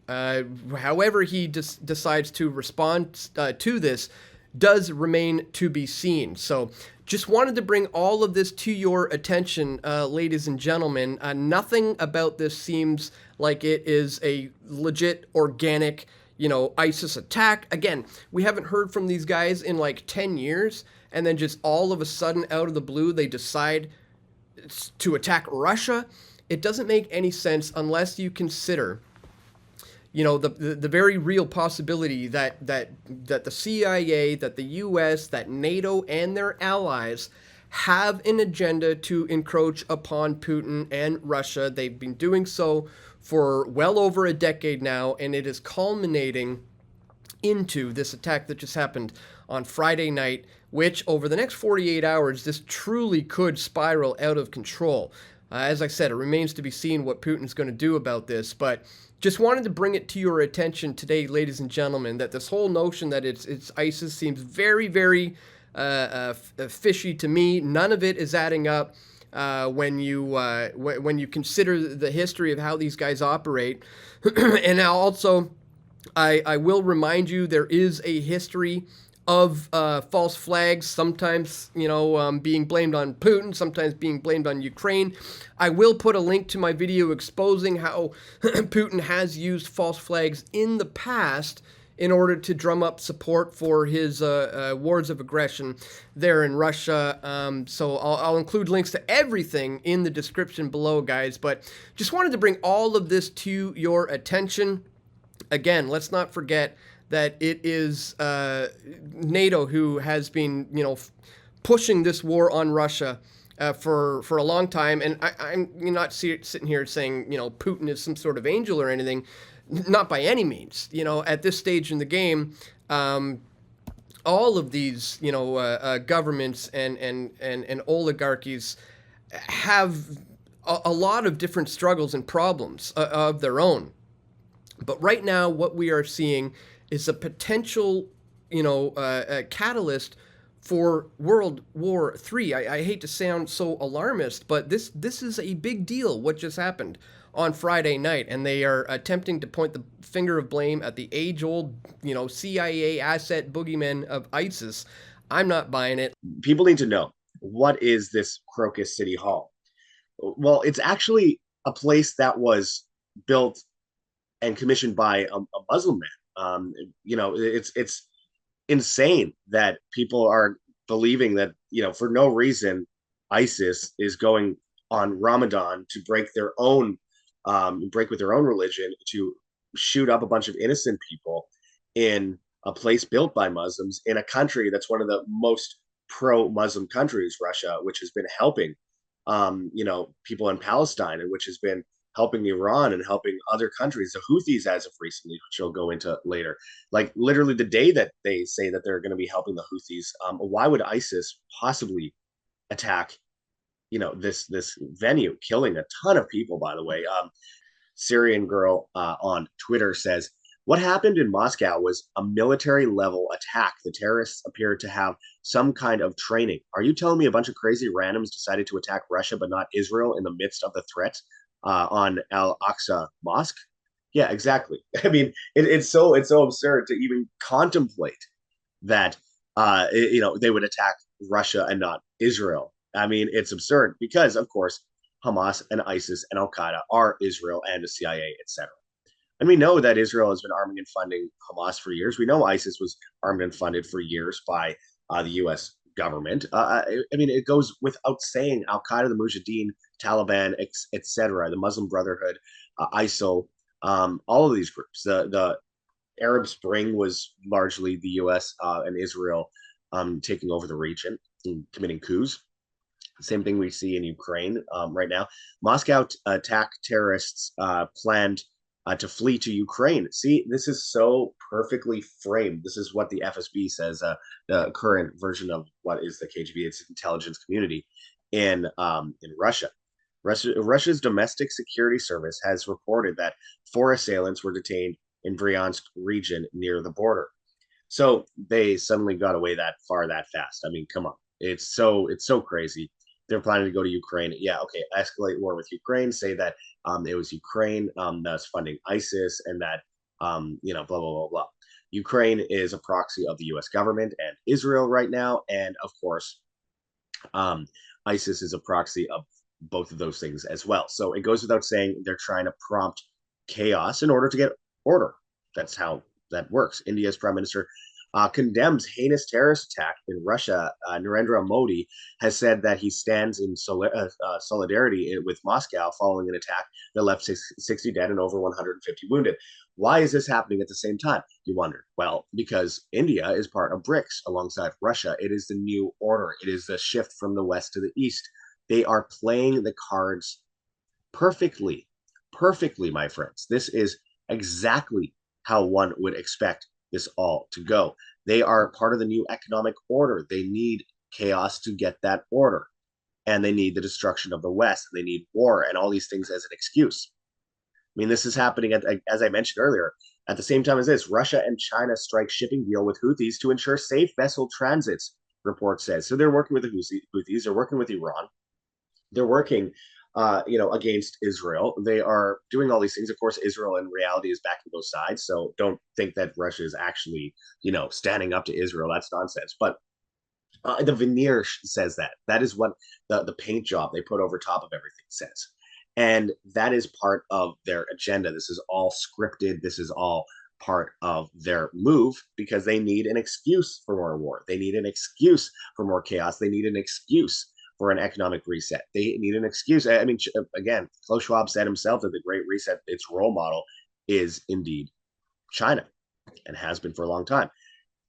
However he decides to respond to this does remain to be seen. So just wanted to bring all of this to your attention, ladies and gentlemen. Nothing about this seems like it is a legit, organic, ISIS attack. Again, we haven't heard from these guys in like 10 years, and then just all of a sudden, out of the blue, they decide to attack Russia. It doesn't make any sense unless you consider the very real possibility that the CIA, that the US, that NATO and their allies have an agenda to encroach upon Putin and Russia. They've been doing so for well over a decade now, and it is culminating into this attack that just happened on Friday night, which over the next 48 hours, this truly could spiral out of control. As I said, it remains to be seen what Putin's going to do about this, but just wanted to bring it to your attention today, ladies and gentlemen, that this whole notion that it's ISIS seems very, very fishy to me. None of it is adding up when you consider the history of how these guys operate. And now also, I will remind you, there is a history of false flags, sometimes, being blamed on Putin, sometimes being blamed on Ukraine. I will put a link to my video exposing how Putin has used false flags in the past in order to drum up support for his wars of aggression there in Russia. So I'll include links to everything in the description below, guys. But just wanted to bring all of this to your attention. Again, let's not forget that it is NATO who has been, pushing this war on Russia for a long time. And I'm not sitting here saying, Putin is some sort of angel or anything. Not by any means. At this stage in the game, all of these, governments and oligarchies have a lot of different struggles and problems of their own. But right now, what we are seeing is a potential catalyst for World War III. I hate to sound so alarmist, but this is a big deal, what just happened on Friday night, and they are attempting to point the finger of blame at the age-old, CIA asset boogeyman of ISIS. I'm not buying it. People need to know, what is this Crocus City Hall? Well, it's actually a place that was built and commissioned by a Muslim man. It's insane that people are believing that, for no reason, ISIS is going on Ramadan to break with their own religion, to shoot up a bunch of innocent people in a place built by Muslims in a country that's one of the most pro-Muslim countries, Russia, which has been helping, people in Palestine, and which has been helping Iran and helping other countries, the Houthis as of recently, which I'll go into later. Like literally the day that they say that they're going to be helping the Houthis, why would ISIS possibly attack, this venue, killing a ton of people, by the way? Syrian girl on Twitter says, what happened in Moscow was a military level attack. The terrorists appeared to have some kind of training. Are you telling me a bunch of crazy randoms decided to attack Russia but not Israel in the midst of the threat on Al-Aqsa Mosque? Yeah, exactly. I mean, it's so absurd to even contemplate that they would attack Russia and not Israel. I mean, it's absurd because, of course, Hamas and ISIS and Al-Qaeda are Israel and the CIA, etc. And we know that Israel has been arming and funding Hamas for years. We know ISIS was armed and funded for years by the U.S. government. It goes without saying, Al-Qaeda, the Mujahideen, Taliban, etc., the Muslim Brotherhood, ISIL, all of these groups. The Arab Spring was largely the U.S. And Israel taking over the region and committing coups. Same thing we see in Ukraine right now. Moscow attack terrorists planned to flee to Ukraine. See, this is so perfectly framed. This is what the FSB says, the current version of what is the KGB, its intelligence community in Russia. Russia's domestic security service has reported that 4 assailants were detained in Bryansk region near the border. So they suddenly got away that far that fast. I mean, come on. It's so crazy. They're planning to go to Ukraine. Yeah, okay, escalate war with Ukraine, say that it was Ukraine that's funding ISIS, and that, blah, blah, blah, blah. Ukraine is a proxy of the U.S. government and Israel right now. And of course, ISIS is a proxy of both of those things as well. So it goes without saying they're trying to prompt chaos in order to get order. That's how that works. India's Prime Minister condemns heinous terrorist attack in Russia. Narendra Modi has said that he stands in solidarity with Moscow following an attack that left 60 dead and over 150 wounded. Why is this happening at the same time, you wonder? Well, because India is part of BRICS alongside Russia. It is the new order. It is the shift from the west to the east. They are playing the cards perfectly, my friends. This is exactly how one would expect this all to go. They are part of the new economic order. They need chaos to get that order. And they need the destruction of the West. They need war and all these things as an excuse. I mean, this is happening, as I mentioned earlier, at the same time as this. Russia and China strike shipping deal with Houthis to ensure safe vessel transits, report says. So they're working with the Houthis. They're working with Iran. They're working against Israel. They are doing all these things. Of course, Israel in reality is backing both sides. So don't think that Russia is actually, standing up to Israel. That's nonsense. But the veneer says that. That is what the paint job they put over top of everything says. And that is part of their agenda. This is all scripted. This is all part of their move because they need an excuse for more war. They need an excuse for more chaos. They need an excuse for an economic reset. They need an excuse. I mean, again, Klaus Schwab said himself that the Great Reset, its role model is indeed China and has been for a long time.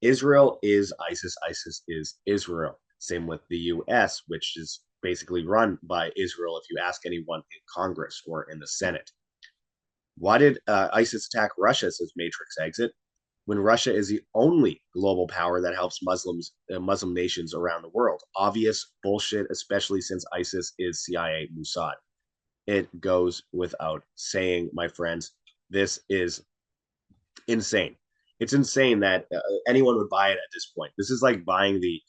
Israel is ISIS. ISIS is Israel. Same with the U.S., which is basically run by Israel if you ask anyone in Congress or in the Senate. Why did ISIS attack Russia, says Matrix Exit, when Russia is the only global power that helps Muslim nations around the world? Obvious bullshit, especially since ISIS is CIA Mossad. It goes without saying, my friends. This is insane. It's insane that anyone would buy it at this point. This is like buying the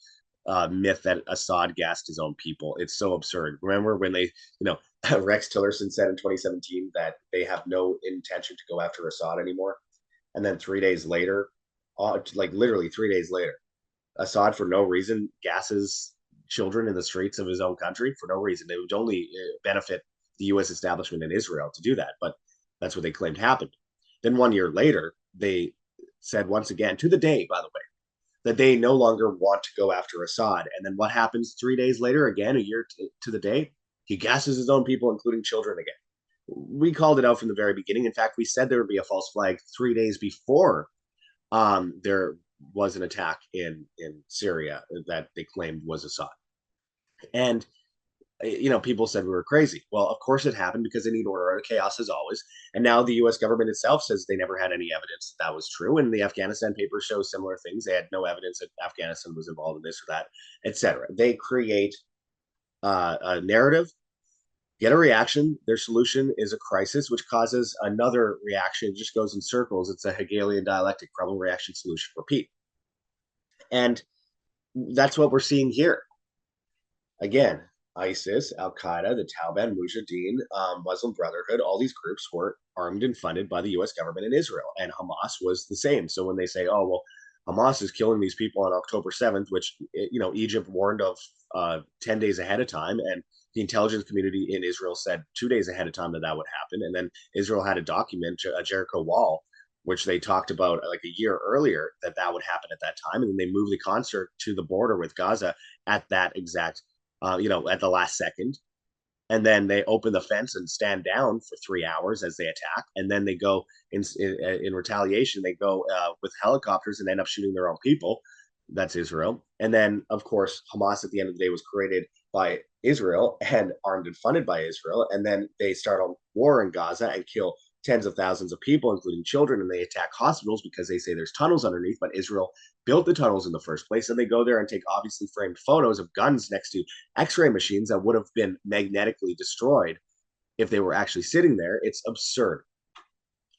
myth that Assad gassed his own people. It's so absurd. Remember when they, Rex Tillerson said in 2017 that they have no intention to go after Assad anymore? And then 3 days later, like literally 3 days later, Assad, for no reason, gasses children in the streets of his own country for no reason. They would only benefit the U.S. establishment in Israel to do that, but that's what they claimed happened. Then 1 year later, they said once again, to the day, by the way, that they no longer want to go after Assad. And then what happens 3 days later, again, a year to the day? He gasses his own people, including children again. We called it out from the very beginning. In fact, we said there would be a false flag 3 days before there was an attack in Syria that they claimed was Assad. And people said we were crazy. Well, of course it happened because they need order out of chaos as always. And now the U.S. government itself says they never had any evidence that was true. And the Afghanistan papers show similar things. They had no evidence that Afghanistan was involved in this or that, etc. They create a narrative, get a reaction. Their solution is a crisis, which causes another reaction. It just goes in circles. It's a Hegelian dialectic, problem, reaction, solution, repeat. And that's what we're seeing here. Again, ISIS, Al-Qaeda, the Taliban, Mujahideen, Muslim Brotherhood, all these groups were armed and funded by the U.S. government in Israel, and Hamas was the same. So when they say, oh, well, Hamas is killing these people on October 7th, which, Egypt warned of 10 days ahead of time, and the intelligence community in Israel said 2 days ahead of time that would happen, and then Israel had a document, a Jericho Wall, which they talked about like a year earlier that would happen at that time, and then they moved the concert to the border with Gaza at that exact at the last second. And then they open the fence and stand down for 3 hours as they attack. And then they go in retaliation, they go with helicopters and end up shooting their own people. That's Israel. And then, of course, Hamas at the end of the day was created by Israel and armed and funded by Israel. And then they start a war in Gaza and kill tens of thousands of people, including children, and they attack hospitals because they say there's tunnels underneath, but Israel built the tunnels in the first place, and they go there and take obviously framed photos of guns next to x-ray machines that would have been magnetically destroyed if they were actually sitting there. It's absurd.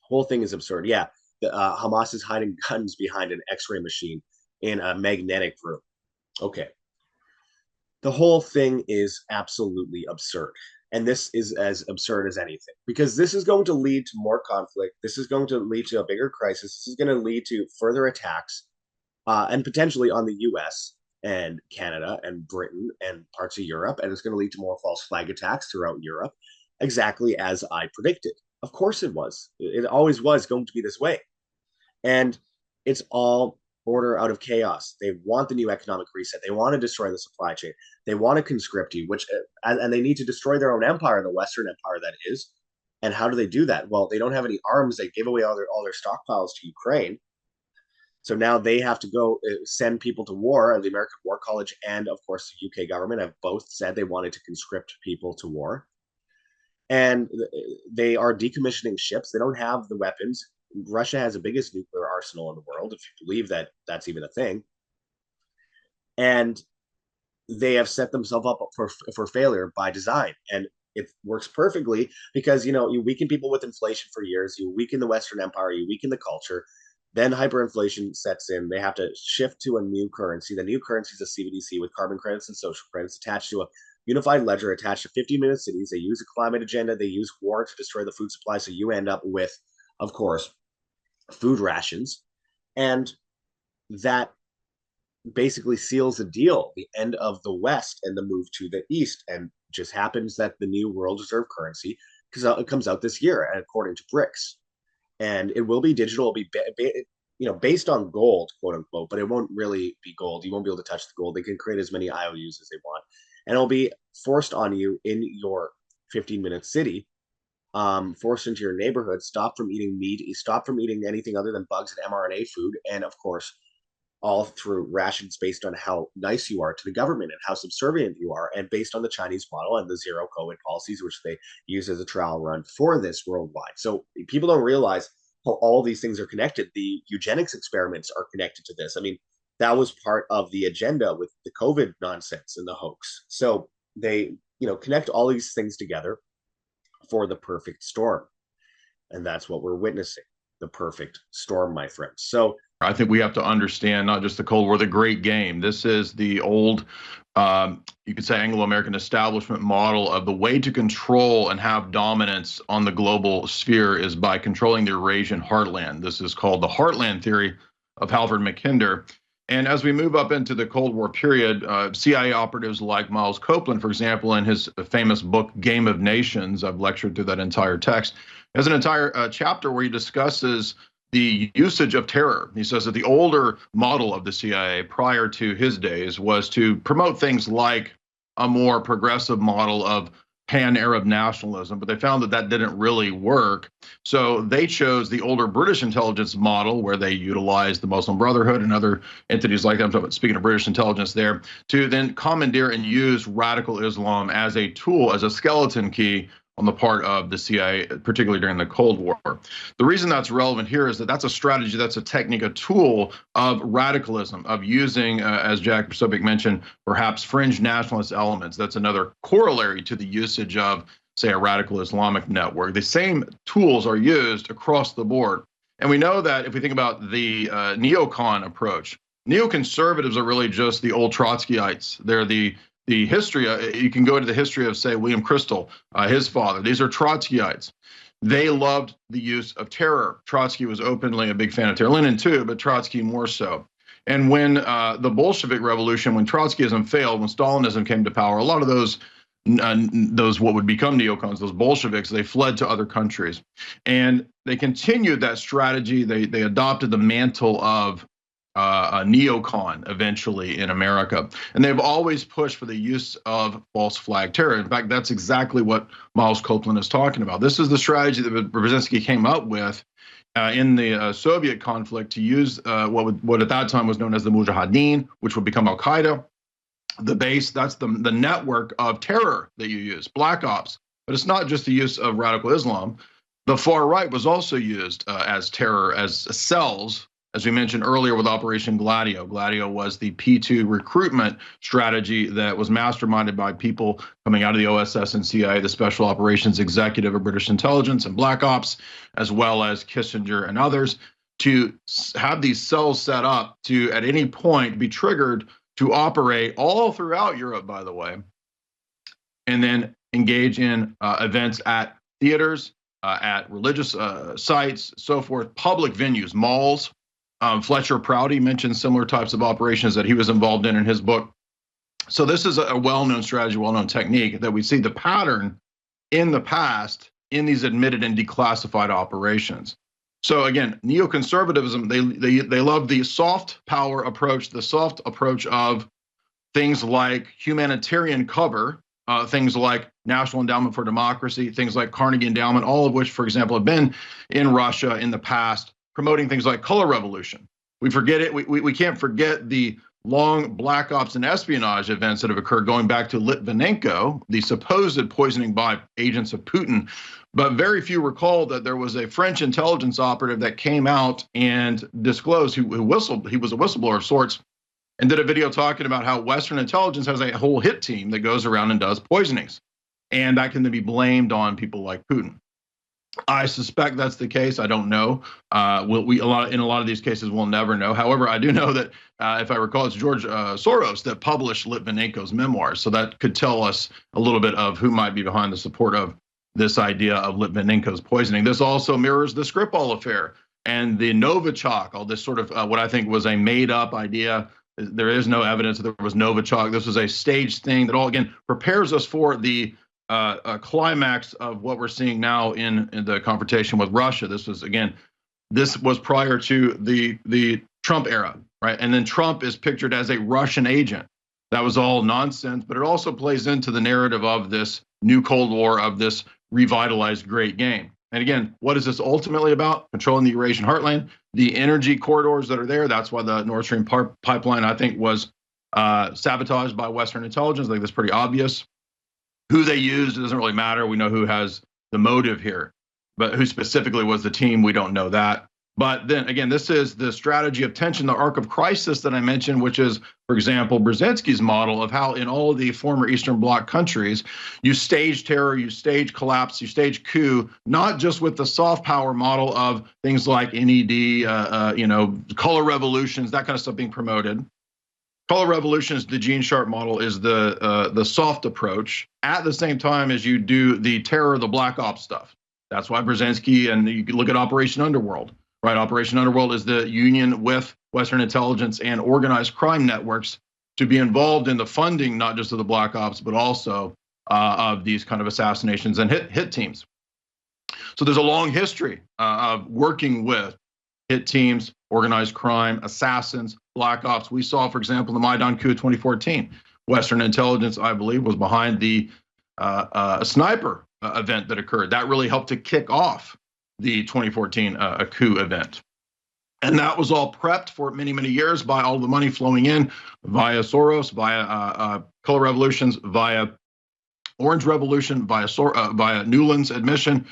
Whole thing is absurd. Yeah, Hamas is hiding guns behind an x-ray machine in a magnetic room. Okay. The whole thing is absolutely absurd. And this is as absurd as anything, because this is going to lead to more conflict. This is going to lead to a bigger crisis. This is going to lead to further attacks and potentially on the US and Canada and Britain and parts of Europe. And it's going to lead to more false flag attacks throughout Europe, exactly as I predicted. Of course it was. It always was going to be this way. And it's all order out of chaos. They want the new economic reset. They want to destroy the supply chain. They want to conscript you, and they need to destroy their own empire, the Western empire that is. And how do they do that? Well, they don't have any arms. They gave away all their stockpiles to Ukraine. So now they have to go send people to war. The American War College and, of course, the UK government have both said they wanted to conscript people to war. And they are decommissioning ships. They don't have the weapons. Russia has the biggest nuclear arsenal in the world, if you believe that that's even a thing. And they have set themselves up for failure by design. And it works perfectly because, you weaken people with inflation for years. You weaken the Western empire. You weaken the culture. Then hyperinflation sets in. They have to shift to a new currency. The new currency is a CBDC with carbon credits and social credits attached to a unified ledger attached to 50-minute cities. They use a climate agenda. They use war to destroy the food supply. So you end up with, of course, food rations. And that basically seals the deal, the end of the West and the move to the East. And just happens that the new world reserve currency comes out this year, and according to BRICS. And it will be digital. It'll be based on gold, quote unquote, but it won't really be gold. You won't be able to touch the gold. They can create as many IOUs as they want. And it'll be forced on you in your 15-minute city, forced into your neighborhood, stop from eating meat, stop from eating anything other than bugs and mRNA food, and of course, all through rations based on how nice you are to the government and how subservient you are, and based on the Chinese model and the zero COVID policies, which they use as a trial run for this worldwide. So people don't realize how all these things are connected. The eugenics experiments are connected to this. I mean, that was part of the agenda with the COVID nonsense and the hoax. So they, connect all these things together for the perfect storm. And that's what we're witnessing. the perfect storm, my friends. So I think we have to understand not just the Cold War, the Great Game. This is the old, you could say, Anglo-American establishment model of the way to control and have dominance on the global sphere is by controlling the Eurasian heartland. This is called the heartland theory of Halford Mackinder. And as we move up into the Cold War period, CIA operatives like Miles Copeland, for example, in his famous book, Game of Nations, I've lectured through that entire text, has an entire chapter where he discusses the usage of terror. He says that the older model of the CIA prior to his days was to promote things like a more progressive model of pan-Arab nationalism, but they found that that didn't really work. So they chose the older British intelligence model where they utilized the Muslim Brotherhood and other entities like that, I'm speaking of British intelligence there, to then commandeer and use radical Islam as a tool, as a skeleton key on the part of the CIA, particularly during the Cold War. The reason that's relevant here is that that's a strategy, that's a technique, a tool of radicalism, of using, as Jack Posobiec mentioned, perhaps fringe nationalist elements. That's another corollary to the usage of, say, a radical Islamic network. The same tools are used across the board. And we know that if we think about the neocon approach, neoconservatives are really just the old Trotskyites. They're the history, you can go into the history of, say, William Crystal, his father. These are Trotskyites. They loved the use of terror. Trotsky was openly a big fan of terror. Lenin too, but Trotsky more so. And when the Bolshevik Revolution, when Trotskyism failed, when Stalinism came to power, a lot of those what would become neocons, those Bolsheviks, they fled to other countries. And they continued that strategy. They adopted the mantle of a neocon eventually in America. And they've always pushed for the use of false flag terror. In fact, that's exactly what Miles Copeland is talking about. This is the strategy that Brzezinski came up with in the Soviet conflict to use what at that time was known as the Mujahideen, which would become Al-Qaeda. The base, that's the network of terror that you use, black ops. But it's not just the use of radical Islam. The far right was also used as terror, as cells, as we mentioned earlier with Operation Gladio. Gladio was the P2 recruitment strategy that was masterminded by people coming out of the OSS and CIA, the Special Operations Executive of British Intelligence and Black Ops, as well as Kissinger and others, to have these cells set up to, at any point, be triggered to operate all throughout Europe, by the way, and then engage in events at theaters, at religious sites, so forth, public venues, malls. Fletcher Prouty mentioned similar types of operations that he was involved in his book. So this is a well-known strategy, well-known technique that we see the pattern in the past in these admitted and declassified operations. So again, neoconservatism, they love the soft power approach, the soft approach of things like humanitarian cover, things like National Endowment for Democracy, things like Carnegie Endowment, all of which, for example, have been in Russia in the past, promoting things like color revolution. We forget it. We can't forget the long black ops and espionage events that have occurred going back to Litvinenko, the supposed poisoning by agents of Putin. But very few recall that there was a French intelligence operative that came out and disclosed he was a whistleblower of sorts, and did a video talking about how Western intelligence has a whole hit team that goes around and does poisonings. And that can then be blamed on people like Putin. I suspect that's the case. I don't know. In a lot of these cases, we'll never know. However, I do know that if I recall, it's George Soros that published Litvinenko's memoirs. So that could tell us a little bit of who might be behind the support of this idea of Litvinenko's poisoning. This also mirrors the Skripal affair and the Novichok, all this sort of what I think was a made-up idea. There is no evidence that there was Novichok. This was a staged thing that all, again, prepares us for the a climax of what we're seeing now in the confrontation with Russia. This was prior to the Trump era, right? And then Trump is pictured as a Russian agent. That was all nonsense, but it also plays into the narrative of this new Cold War, of this revitalized great game. And again, what is this ultimately about? Controlling the Eurasian heartland, the energy corridors that are there. That's why the Nord Stream pipeline, I think, was sabotaged by Western intelligence. I think that's pretty obvious. Who they used, it doesn't really matter. We know who has the motive here, but who specifically was the team, we don't know that. But then again, this is the strategy of tension, the arc of crisis that I mentioned, which is, for example, Brzezinski's model of how in all of the former Eastern Bloc countries, you stage terror, you stage collapse, you stage coup, not just with the soft power model of things like NED, color revolutions, that kind of stuff being promoted. Color revolutions, the Gene Sharp model is the soft approach at the same time as you do the terror, the black ops stuff. That's why Brzezinski, and you can look at Operation Underworld. Right, Operation Underworld is the union with Western intelligence and organized crime networks to be involved in the funding, not just of the black ops, but also of these kind of assassinations and hit teams. So there's a long history of working with hit teams, organized crime, assassins, black ops. We saw, for example, the Maidan coup of 2014. Western intelligence, I believe, was behind the sniper event that occurred. That really helped to kick off the 2014 coup event. And that was all prepped for many, many years by all the money flowing in via Soros, via color revolutions, via Orange Revolution, via Newland's admission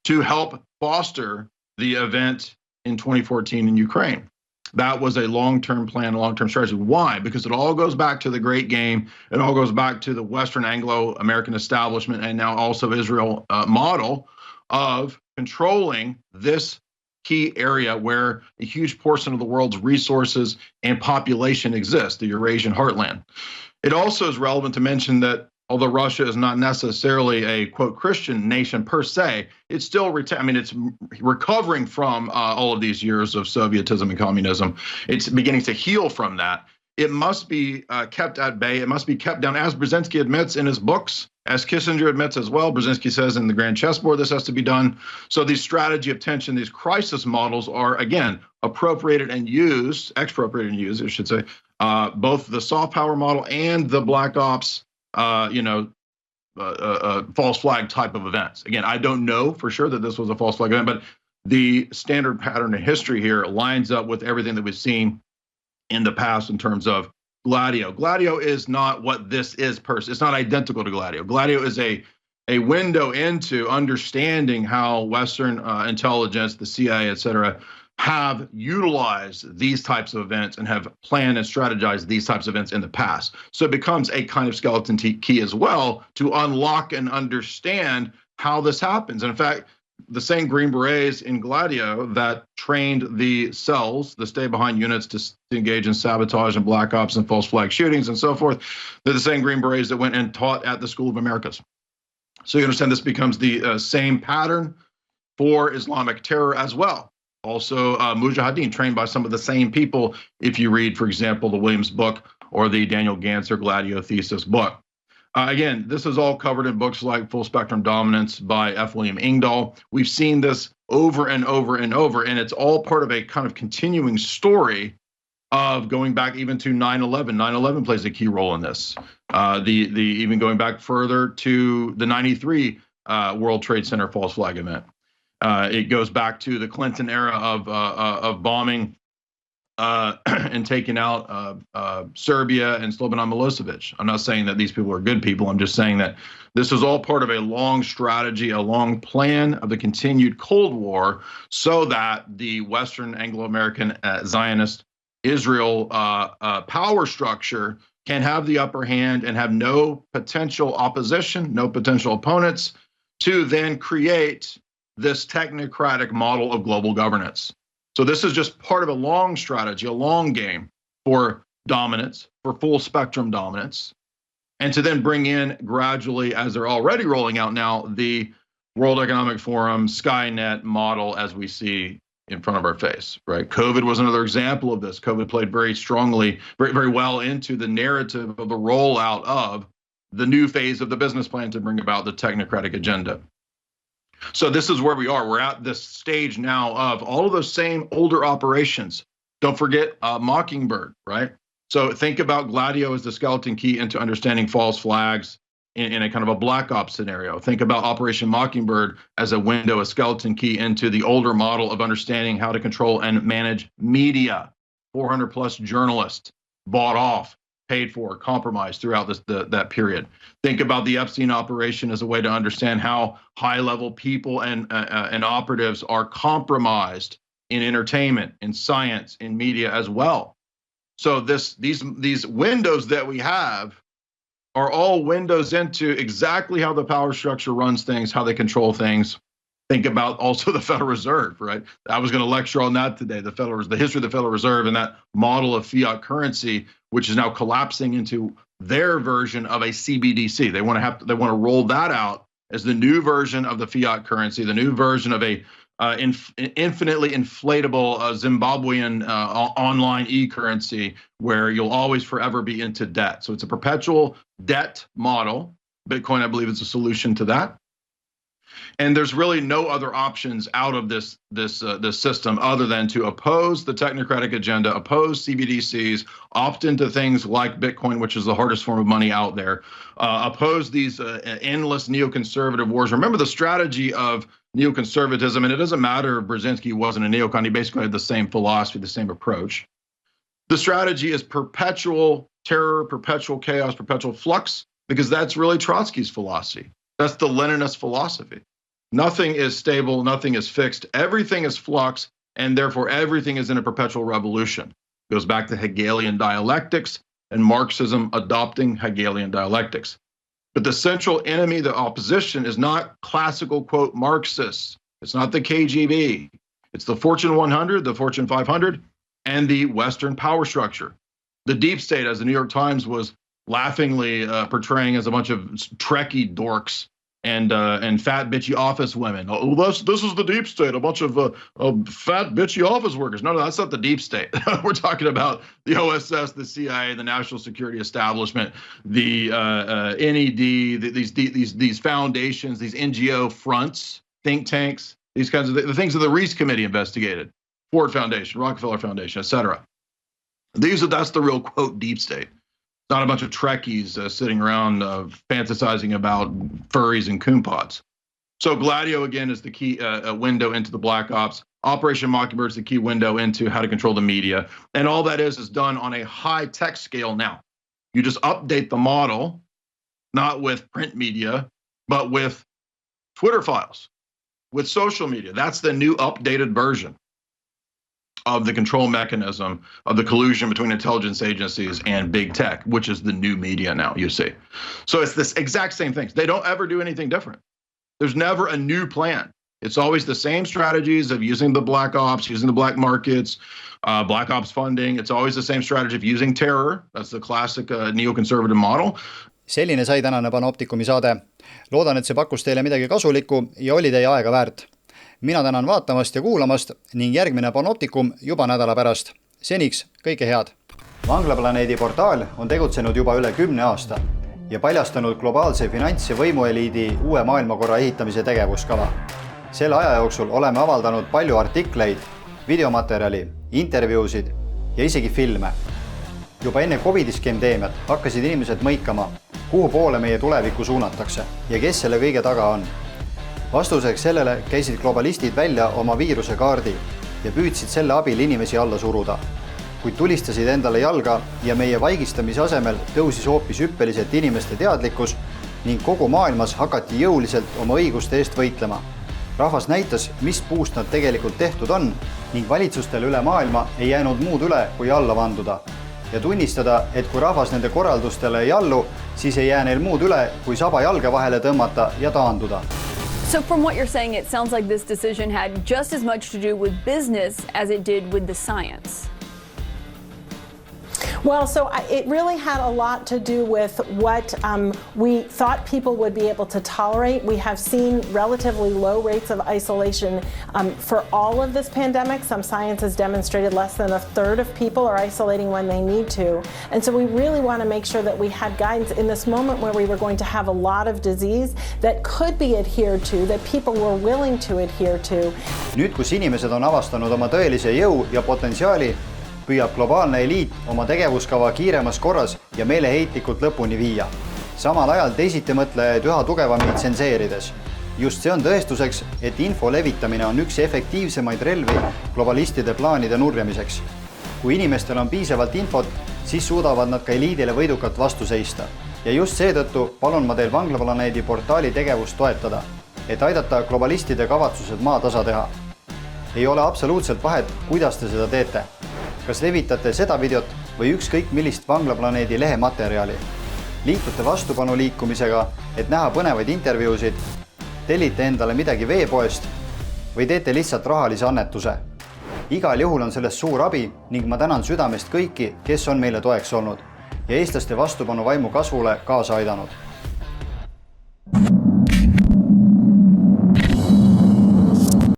to help foster the event in 2014 in Ukraine. That was a long-term plan, a long-term strategy. Why? Because it all goes back to the great game. It all goes back to the Western Anglo-American establishment and now also Israel model of controlling this key area where a huge portion of the world's resources and population exist, the Eurasian heartland. It also is relevant to mention that although Russia is not necessarily a, quote, Christian nation per se, it's still, it's recovering from all of these years of Sovietism and communism. It's beginning to heal from that. It must be kept at bay. It must be kept down, as Brzezinski admits in his books, as Kissinger admits as well. Brzezinski says in the Grand Chessboard this has to be done. So these strategy of tension, these crisis models are, again, expropriated and used, I should say, both the soft power model and the black ops, false flag type of events. Again, I don't know for sure that this was a false flag event, but the standard pattern in history here lines up with everything that we've seen in the past in terms of Gladio. Gladio is not what this is it's not identical to Gladio. Gladio is a window into understanding how Western intelligence, the CIA, et cetera, have utilized these types of events and have planned and strategized these types of events in the past. So it becomes a kind of skeleton key as well to unlock and understand how this happens. And in fact, the same Green Berets in Gladio that trained the cells, the stay-behind units to engage in sabotage and black ops and false flag shootings and so forth, they're the same Green Berets that went and taught at the School of Americas. So you understand this becomes the same pattern for Islamic terror as well. Also, Mujahideen, trained by some of the same people, if you read, for example, the Williams book or the Daniel Ganser Gladio Thesis book. Again, this is all covered in books like Full Spectrum Dominance by F. William Engdahl. We've seen this over and over and over, and it's all part of a kind of continuing story of going back even to 9/11. 9/11 plays a key role in this. Even going back further to the 93 World Trade Center false flag event. It goes back to the Clinton era of bombing and taking out Serbia and Slobodan Milosevic. I'm not saying that these people are good people. I'm just saying that this is all part of a long strategy, a long plan of the continued Cold War so that the Western Anglo-American Zionist Israel power structure can have the upper hand and have no potential opposition, no potential opponents to then create this technocratic model of global governance. So this is just part of a long strategy, a long game for dominance, for full spectrum dominance, and to then bring in gradually, as they're already rolling out now, the World Economic Forum, Skynet model as we see in front of our face, right? COVID was another example of this. COVID played very strongly, very, very well into the narrative of the rollout of the new phase of the business plan to bring about the technocratic agenda. So this is where we are. We're at this stage now of all of those same older operations. Don't forget Mockingbird, right? So think about Gladio as the skeleton key into understanding false flags in a kind of a black ops scenario. Think about Operation Mockingbird as a window, a skeleton key into the older model of understanding how to control and manage media. 400 plus journalists bought off, paid for, compromised throughout that period. Think about the Epstein operation as a way to understand how high-level people and operatives are compromised in entertainment, in science, in media as well. So these windows that we have are all windows into exactly how the power structure runs things, how they control things. Think about also the Federal Reserve, right? I was going to lecture on that today, the history of the Federal Reserve and that model of fiat currency, which is now collapsing into their version of a CBDC. They want to roll that out as the new version of the fiat currency, the new version of a infinitely inflatable Zimbabwean online e-currency where you'll always forever be into debt. So it's a perpetual debt model. Bitcoin, I believe, is a solution to that. And there's really no other options out of this system other than to oppose the technocratic agenda, oppose CBDCs, opt into things like Bitcoin, which is the hardest form of money out there, oppose these endless neoconservative wars. Remember the strategy of neoconservatism, and it doesn't matter if Brzezinski wasn't a neocon, he basically had the same philosophy, the same approach. The strategy is perpetual terror, perpetual chaos, perpetual flux, because that's really Trotsky's philosophy. That's the Leninist philosophy. Nothing is stable, nothing is fixed, everything is flux, and therefore everything is in a perpetual revolution. It goes back to Hegelian dialectics and Marxism adopting Hegelian dialectics. But the central enemy, the opposition, is not classical, quote, Marxists. It's not the KGB. It's the Fortune 100, the Fortune 500, and the Western power structure. The deep state, as the New York Times was laughingly portraying as a bunch of Trekkie dorks and fat bitchy office women. Oh, this is the deep state, a bunch of fat bitchy office workers. No, that's not the deep state. We're talking about the OSS, the CIA, the National Security Establishment, the NED, these foundations, these NGO fronts, think tanks, these kinds of the things that the Reese Committee investigated, Ford Foundation, Rockefeller Foundation, etc. That's the real quote deep state. Not a bunch of Trekkies sitting around fantasizing about furries and coon pods. So Gladio, again, is the key window into the Black Ops. Operation Mockingbird is the key window into how to control the media. And all that is done on a high-tech scale now. You just update the model, not with print media, but with Twitter files, with social media. That's the new updated version of the control mechanism of the collusion between intelligence agencies and big tech, which is the new media now, you see. So it's this exact same thing. They don't ever do anything different. There's never a new plan. It's always the same strategies of using the black ops, using the black markets, black ops funding. It's always the same strategy of using terror. That's the classic neoconservative model. Selline sai tänane Panoptikumi saade. Loodan, et see pakkus teile midagi kasulikku ja oli teie aega väärt. Mina tänan vaatamast ja kuulamast ning järgmine Panoptikum juba nädala pärast. Seniks kõike head. Vanglaplaneedi portaal on tegutsenud juba üle 10 aasta ja paljastanud globaalse finants- ja võimueliidi uue maailmakorra ehitamise tegevuskava. Selle aja jooksul oleme avaldanud palju artikleid, videomaterjali, intervjuusid ja isegi filme. Juba enne COVID-skendeemiat hakkasid inimesed mõikama, kuhu poole meie tulevikku suunatakse ja kes selle kõige taga on. Vastuseks sellele käisid globalistid välja oma viiruse kaardi ja püüdsid selle abil inimesi alla suruda, kuid tulistasid endale jalga ja meie vaigistamise asemel tõusis hoopis hüppeliselt inimeste teadlikkus ning kogu maailmas hakati jõuliselt oma õiguste eest võitlema. Rahvas näitas, mis puust nad tegelikult tehtud on ning valitsustel üle maailma ei jäänud muud üle, kui alla vanduda ja tunnistada, et kui rahvas nende korraldustele ei allu, siis ei jää neil muud üle, kui saba jalge vahele tõmmata ja taanduda. So from what you're saying, it sounds like this decision had just as much to do with business as it did with the science. Well, so it really had a lot to do with what we thought people would be able to tolerate. We have seen relatively low rates of isolation for all of this pandemic. Some science has demonstrated less than a third of people are isolating when they need to. And so we really want to make sure that we had guidance in this moment where we were going to have a lot of disease that could be adhered to, that people were willing to adhere to. Nüüd, kus inimesed on avastanud oma tõelise jõu ja potentsiaali, püüab globaalne eliit oma tegevuskava kiiremas korras ja meeleheitlikult lõpuni viia. Samal ajal teisitimõtlejaid üha tugevamini tsenseerides. Just see on tõestuseks, et info levitamine on üks efektiivsemaid relvi globalistide plaanide nurjamiseks. Kui inimestel on piisavalt infot, siis suudavad nad ka eliidile võidukalt vastu seista. Ja just seetõttu palun ma teil Vanglaplaneedi portaali tegevust toetada, et aidata globalistide kavatsused maa tasa teha. Ei ole absoluutselt vahet, kuidas te seda teete. Kas levitate seda videot või ükskõik millist vanglaplaneedi lehematerjali. Liitute vastupanu liikumisega, et näha põnevaid intervjuusid, tellite endale midagi veepoest või teete lihtsalt rahalise annetuse. Igal juhul on sellest suur abi ning ma tänan südamest kõiki, kes on meile toeks olnud ja eestlaste vastupanu vaimu kasvule kaasa aidanud.